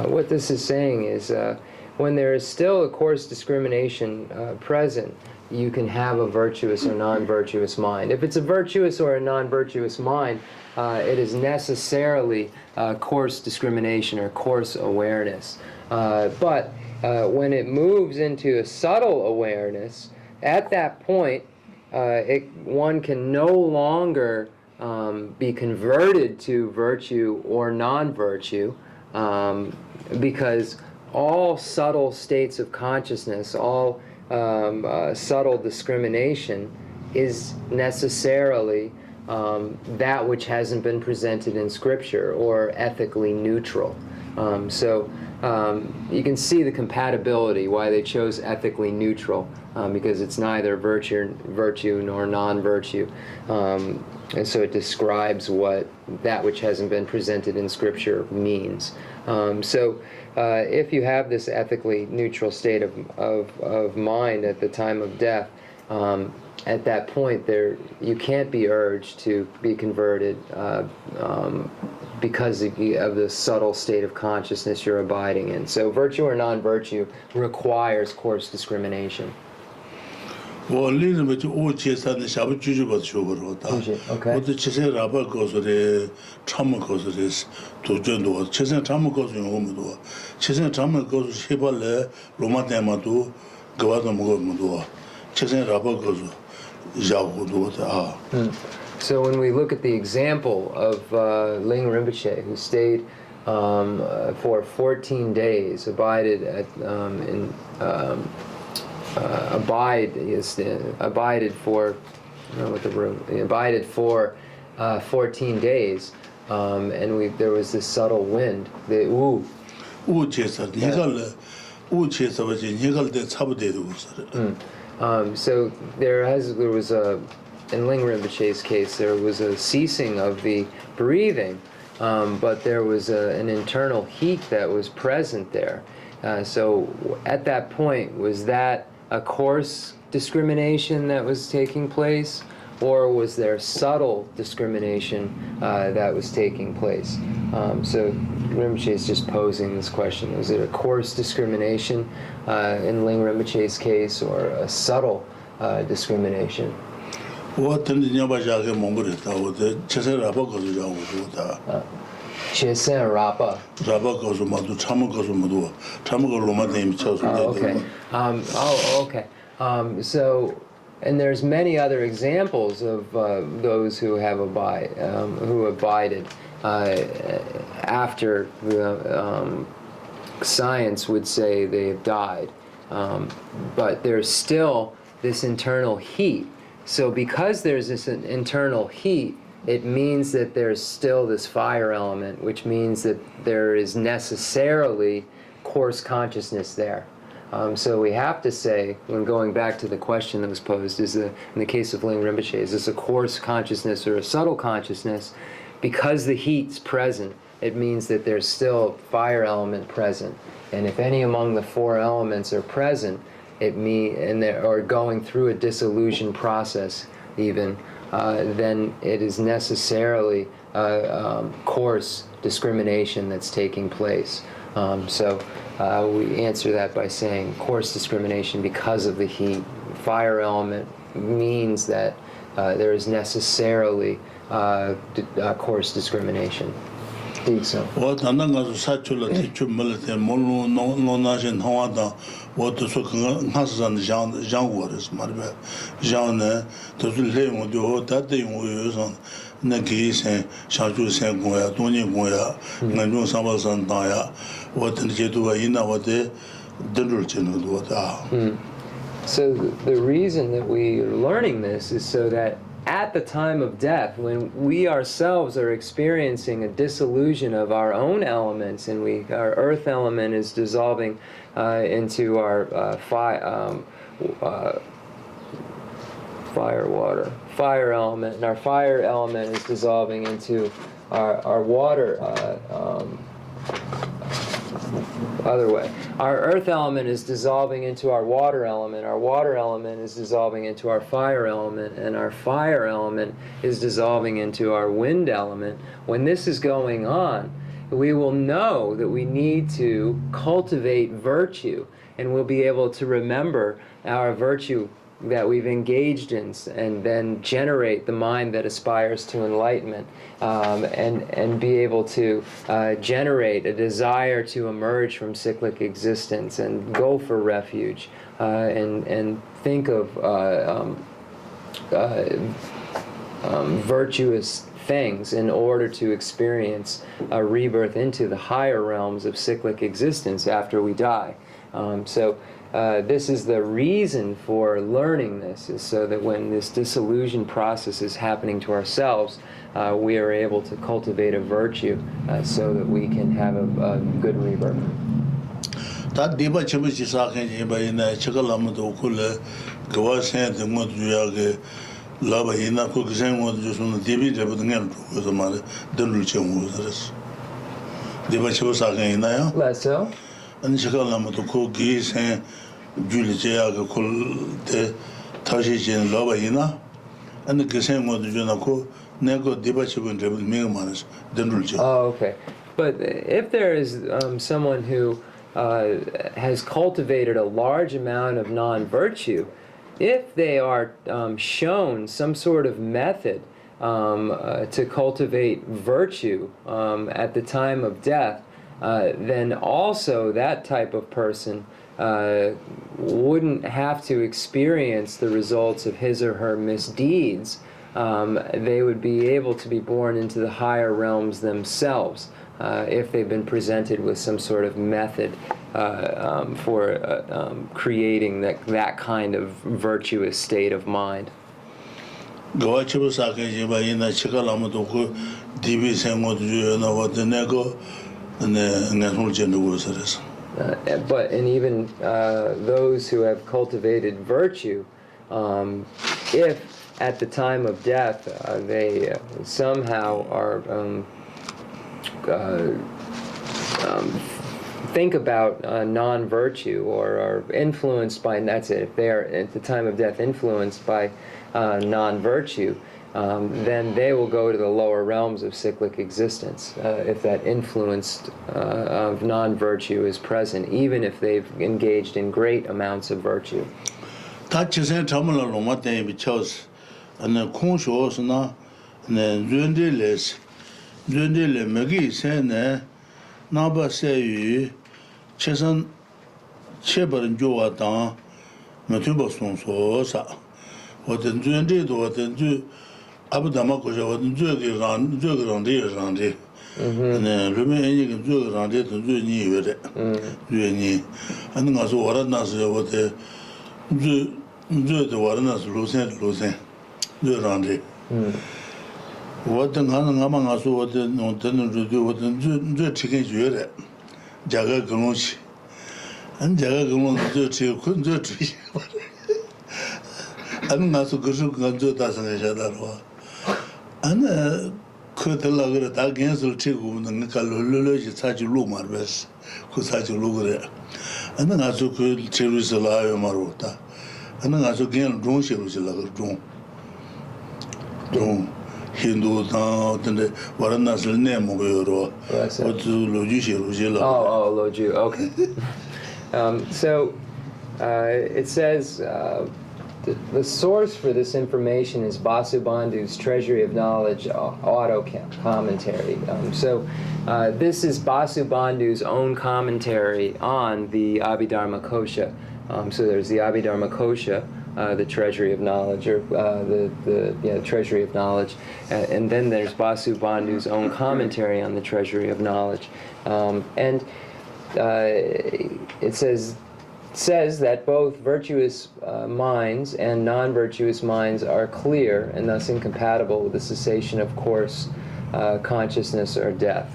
what this is saying is when there is still a coarse discrimination present, you can have a virtuous or non-virtuous mind. If it's a virtuous or a non-virtuous mind, it is necessarily coarse discrimination or coarse awareness. But when it moves into a subtle awareness, at that point, one can no longer be converted to virtue or non-virtue, because all subtle states of consciousness, all subtle discrimination is necessarily that which hasn't been presented in Scripture or ethically neutral. So you can see the compatibility, why they chose ethically neutral, because it's neither virtue nor non-virtue. And so it describes what that which hasn't been presented in Scripture means. So if you have this ethically neutral state of mind at the time of death, at that point, you can't be urged to be converted because of the subtle state of consciousness you're abiding in. So virtue or non-virtue requires coarse discrimination. Well, little bit all chesa the shabu juju but sugar. Okay. What the chesa raba goes the trauma goes this to Jondo. Chesa trauma goes in home. Chesa trauma goes Shibale, Roma Demadu, Gavadamugo. Chesa raba goes Jabu. So when we look at the example of Ling Rinpoche, who stayed for 14 days, abided for 14 days, and there was this subtle wind, the so there was in Ling Rinpoche's case, there was a ceasing of the breathing, but there was an internal heat that was present there. So at that point, was that a coarse discrimination that was taking place, or was there subtle discrimination that was taking place? So Rinpoche is just posing this question. Was it a coarse discrimination in Ling Rinpoche's case, or a subtle discrimination? What the Nyabajaga Mongolita with the Chesa Rapa goes down Chesen Rapa. Rapa goes to Madu, Tamago Madu, Tamago Roma himself. Okay. So, and there's many other examples of those who have abided after science would say they have died, but there's still this internal heat. So because there's this internal heat, it means that there's still this fire element, which means that there is necessarily coarse consciousness there. So we have to say, when going back to the question that was posed, in the case of Ling Rinpoche, is this a coarse consciousness or a subtle consciousness? Because the heat's present, it means that there's still fire element present. And if any among the four elements are present, or going through a dissolution process even, then it is necessarily coarse discrimination that's taking place. So we answer that by saying coarse discrimination because of the heat. Fire element means that there is necessarily coarse discrimination. What another such a military Molo no nation Hawada, what the so has on the Jean waters, Marbe, Jean, to live do that they use on Nagis and Shaju Sangoya, Tony Moya, Nanjo Samas and Daya, what in Jetua in our day, Dendrochin do what are. So the reason that we are learning this is so that at the time of death, when we ourselves are experiencing a dissolution of our own elements, and our earth element is dissolving into our fire element, and our fire element is dissolving into our water. Other way. Our earth element is dissolving into our water element is dissolving into our fire element, and our fire element is dissolving into our wind element. When this is going on, we will know that we need to cultivate virtue, and we'll be able to remember our virtue that we've engaged in, and then generate the mind that aspires to enlightenment, and be able to generate a desire to emerge from cyclic existence and go for refuge, and think of virtuous things in order to experience a rebirth into the higher realms of cyclic existence after we die. So this is the reason for learning this, is so that when this dissolution process is happening to ourselves, we are able to cultivate a virtue so that we can have a good rebirth. That deba chibuchi saken yeba ina chikalam to kule gawasen de mod yage laba ina ko gisen mod jusun debi de budngen to ko mare denul chemu res deba chibu saken ina ya Less so. And chikalam to ko gisen julije yage kul de 타시진 로바이나 and the Geshe Lharampa nego debachibun rebel mingmanas denrulje. Oh, okay. But if there is someone who has cultivated a large amount of non-virtue, if they are shown some sort of method to cultivate virtue at the time of death, then also that type of person wouldn't have to experience the results of his or her misdeeds. They would be able to be born into the higher realms themselves if they've been presented with some sort of method for creating that kind of virtuous state of mind. But and even those who have cultivated virtue, if at the time of death they somehow are think about non-virtue or are influenced by, and that's it, if they are at the time of death influenced by non-virtue, then they will go to the lower realms of cyclic existence if that influence of non-virtue is present, even if they've engaged in great amounts of virtue. Hindu Loju, okay. So it says the source for this information is Vasubandhu's Treasury of Knowledge auto commentary. This is Vasubandhu's own commentary on the Abhidharmakosha. So there's the Abhidharmakosha, the Treasury of Knowledge, or the Treasury of Knowledge, and then there's Vasubandhu's own commentary on the Treasury of Knowledge, and it says that both virtuous minds and non-virtuous minds are clear and thus incompatible with the cessation of coarse consciousness or death.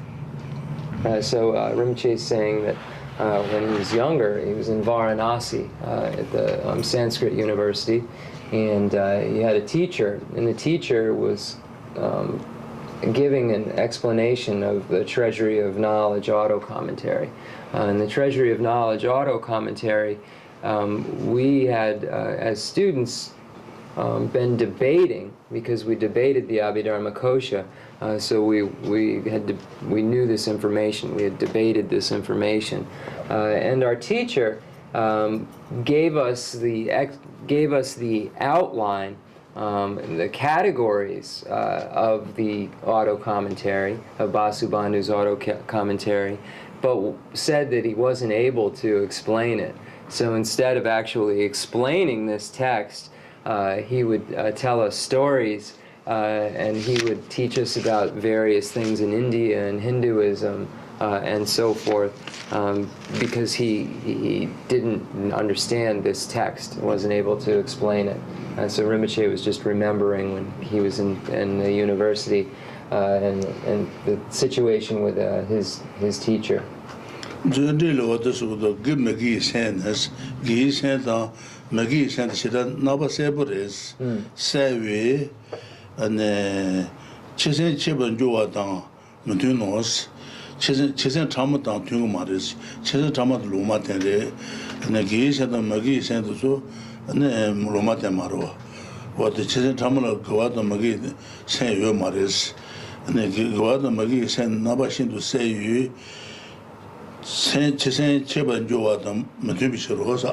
So Rinpoche is saying that when he was younger, he was in Varanasi at the Sanskrit University, and he had a teacher, and the teacher was giving an explanation of the Treasury of Knowledge auto commentary. In the Treasury of Knowledge auto commentary, we had, as students, been debating, because we debated the Abhidharmakosha, so we knew this information. We had debated this information, and our teacher gave us the outline, the categories of the auto commentary, of Vasubandhu's auto commentary, but said that he wasn't able to explain it. So instead of actually explaining this text, he would tell us stories, and he would teach us about various things in India and Hinduism and so forth, because he didn't understand this text, wasn't able to explain it. So Rinpoche was just remembering when he was in the university and the situation with his teacher. Magi sent Naba Sebres, Savi, and Chesen Cheben Joatan, Mutunos, Chesen Tamatan Tungumaris, Chesen Tamat Lumatende, and the Gish and the Magi sent so, Loma Temaro. What the Chisen Tamala Gawada Magi say you Maris, and the Gawada Magi sent Nabashin to say you sent Chisen Cheba Joadam, Matubish Rosa.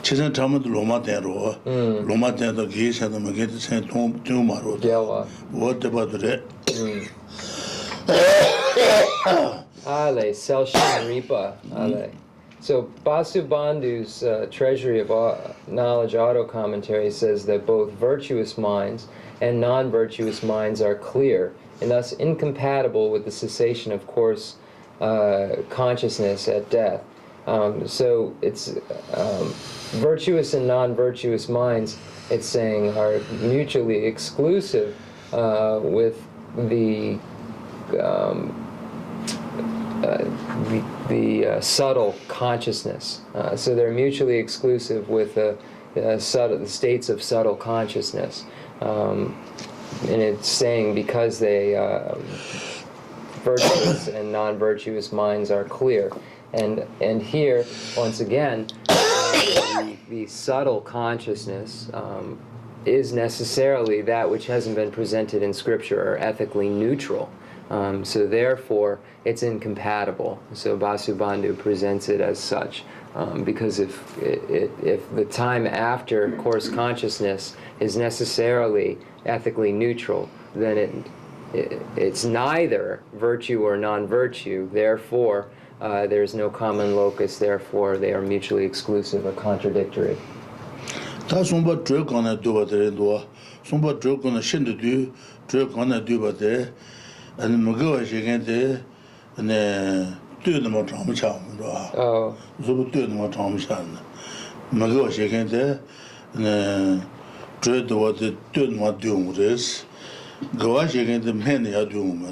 Chisen Tamad Loma Tero, Loma Tero Gish and the Magati sent Tumaro. What about that? Ale, Chenrezig Rinpoche, Ale. So Vasubandhu's Treasury of Knowledge auto commentary says that both virtuous minds and non-virtuous minds are clear and thus incompatible with the cessation of coarse consciousness at death. So it's virtuous and non-virtuous minds, it's saying, are mutually exclusive with the subtle consciousness. So they're mutually exclusive with the states of subtle consciousness. And it's saying because they virtuous and non-virtuous minds are clear. And here, once again, the subtle consciousness is necessarily that which hasn't been presented in Scripture or ethically neutral. So therefore, it's incompatible. So Vasubandhu presents it as such, because if the time after coarse consciousness is necessarily ethically neutral, then it's neither virtue or non-virtue. Therefore, there's no common locus. Therefore, they are mutually exclusive or contradictory. And Mugo Shigente and do the more Tomcham. Oh. So do the more Tomchan. Mugo Shigente and dread what the do more doom is. Go again the many are doom.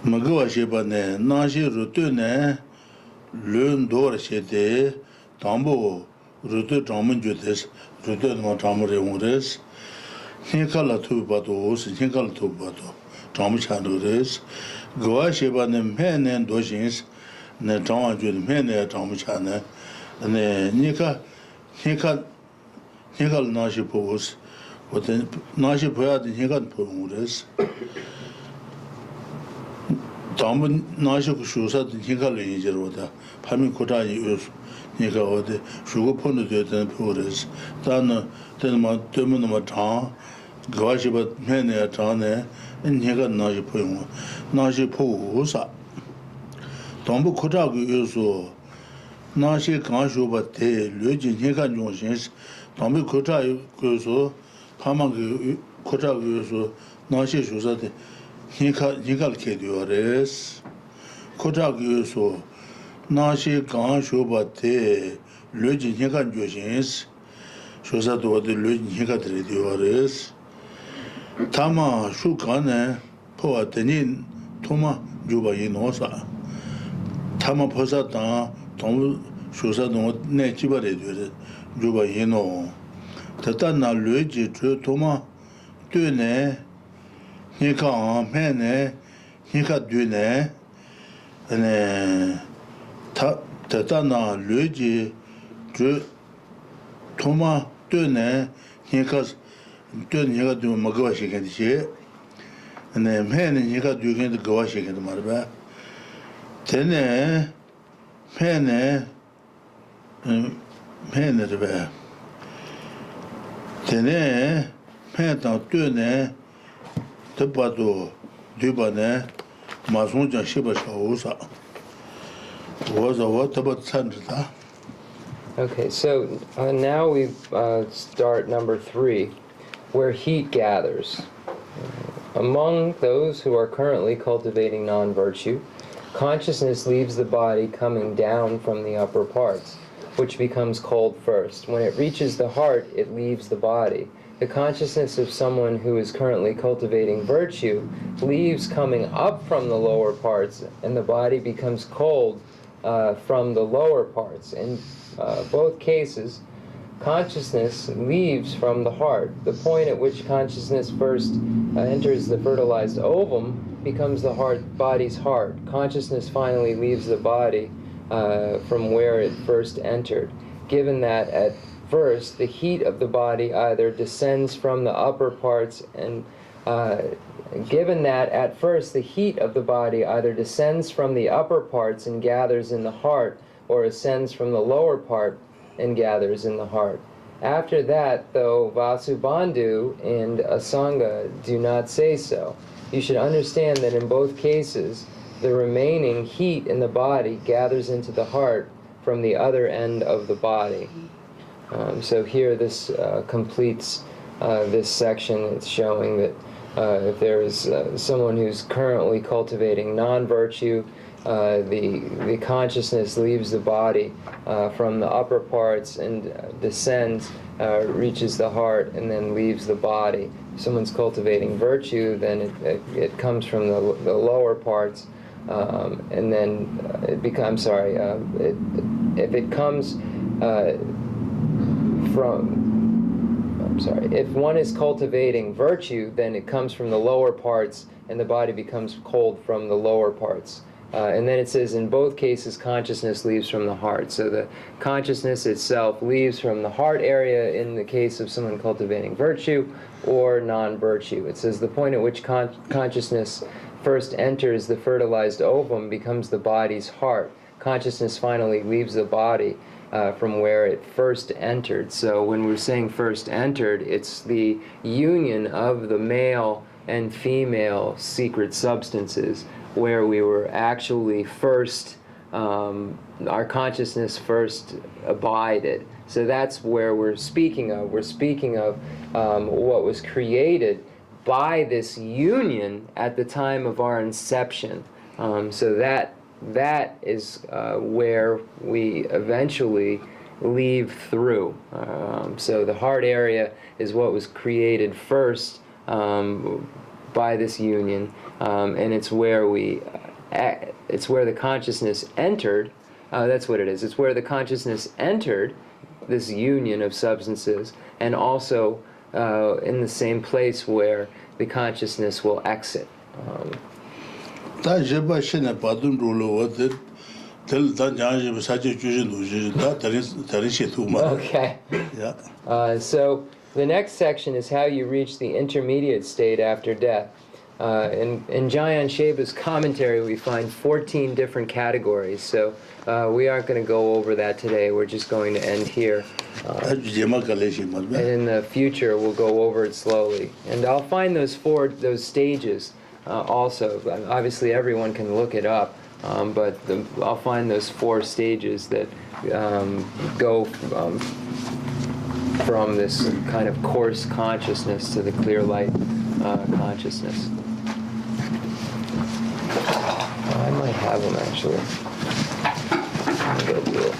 Mugo Shibane, Nashi Rutune, Lun Dorshete, Tambo, Rutu Toman Judas, Rutu more Tomores, Hinkala two battles, Hinkala two battle. Tomchandores, Goa Shiba the men and Dojins, the Tom with men at Tomchana, and the Nika Nashi pose, what the Nashi Poya the Hikan Pumudes. Tom Nashi Shusa the Hinkal Injero, Pamikota use Nika or the Sugar Pondu and Pures, then Terminal Town, Goa Shiba men at Tane. And he got Nashi Poem, Nashi Posa. Tombo Kotaku Yuso, Nashi Kanshu Bate, Lujin Hika Jonsins, Tombo Kota Yuso, Pamaku Kotaku Yuso, Nashi Shusate, Hikal Kedures, Kotaku Yuso, Nashi Kanshu Bate, Lujin Hika Jonsins, Shusato the Lujin Hika Tredures. Tama Shukane, Poa Tenin, Toma Juba Inosa. Tama Posata, Tom Shusa no Nechibare, Juba Ino. Tatana Luigi, Toma, Dune, Nika Mene, Nika Dune, and Tatana Luigi, Toma, Dune, Nikas. Doing you got to Magawashi can share, and then pen you got to get the Gawashi can marba. Then pen at the bear. Then pen out doing the bottle, Dubane, Masunja Shibasha was a what about Sandra? Okay, so now we start number 3. Where heat gathers. Among those who are currently cultivating non-virtue, consciousness leaves the body coming down from the upper parts, which becomes cold first. When it reaches the heart, it leaves the body. The consciousness of someone who is currently cultivating virtue leaves coming up from the lower parts, and the body becomes cold from the lower parts. In both cases, consciousness leaves from the heart. The point at which consciousness first enters the fertilized ovum becomes the body's heart. Consciousness finally leaves the body from where it first entered. given that at first the heat of the body either descends from the upper parts and given that at first the heat of the body either descends from the upper parts and gathers in the heart, or ascends from the lower part and gathers in the heart. After that, though Vasubandhu and Asanga do not say so, you should understand that in both cases, the remaining heat in the body gathers into the heart from the other end of the body. So here this completes this section. It's showing that if there is someone who's currently cultivating non-virtue, the consciousness leaves the body from the upper parts and descends, reaches the heart, and then leaves the body. If someone's cultivating virtue, then it comes from the lower parts, and then it becomes, if it comes if one is cultivating virtue, then it comes from the lower parts, and the body becomes cold from the lower parts. And then it says, in both cases, consciousness leaves from the heart. So the consciousness itself leaves from the heart area in the case of someone cultivating virtue or non-virtue. It says the point at which consciousness first enters the fertilized ovum becomes the body's heart. Consciousness finally leaves the body from where it first entered. So when we're saying first entered, it's the union of the male and female secret substances where we were actually first, our consciousness first abided. So that's where we're speaking of. We're speaking of what was created by this union at the time of our inception. So that is where we eventually leave through. So the heart area is what was created first by this union, and it's where it's where the consciousness entered. That's what it is. It's where the consciousness entered this union of substances, and also in the same place where the consciousness will exit. Okay. So the next section is how you reach the intermediate state after death. In Jayan Sheba's commentary, we find 14 different categories. So we aren't going to go over that today. We're just going to end here. And in the future, we'll go over it slowly. And I'll find those stages also. Obviously, everyone can look it up. But I'll find those 4 stages that go from this kind of coarse consciousness to the clear light consciousness. I might have them actually. I'll go do it.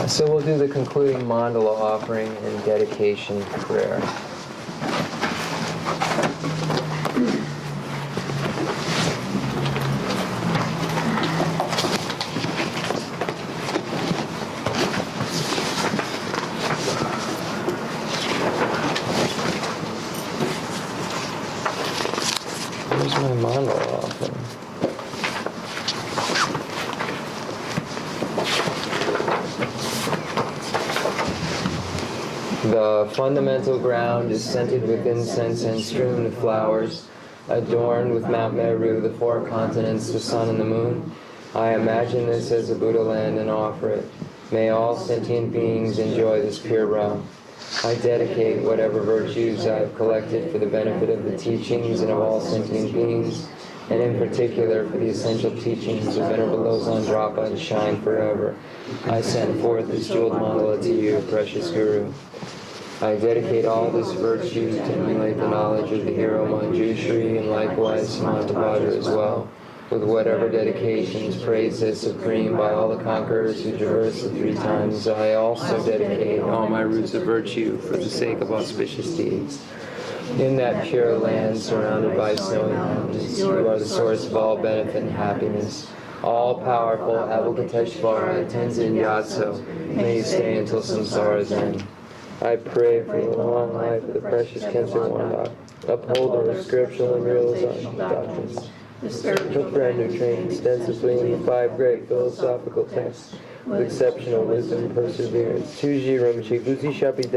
So we'll do the concluding mandala offering and dedication prayer. The fundamental ground is scented with incense and strewn with flowers, adorned with Mount Meru, the 4 continents, the sun and the moon. I imagine this as a Buddha land and offer it. May all sentient beings enjoy this pure realm. I dedicate whatever virtues I have collected for the benefit of the teachings and of all sentient beings, and in particular for the essential teachings of Venerable Losang Drapa to shine forever. I send forth this jeweled mandala to you, precious Guru. I dedicate all this virtue to emulate the knowledge of the hero Manjushri and likewise Samantabhadra as well, with whatever dedications praised as supreme by all the conquerors who traverse the 3 times. I also dedicate all my roots of virtue for the sake of auspicious deeds. In that pure land surrounded by snowy mountains, you are the source of all benefit and happiness. All-powerful Avalokiteshvara Tenzin Yatso, may you stay until samsara's end. I pray for the long life of the precious Khensur Rinpoche, upholder of scriptural and realization doctrines, the spiritual friend who trained extensively in the 5 great philosophical texts, with exceptional wisdom and perseverance. Tuji Rinpoche, Lucy Shapi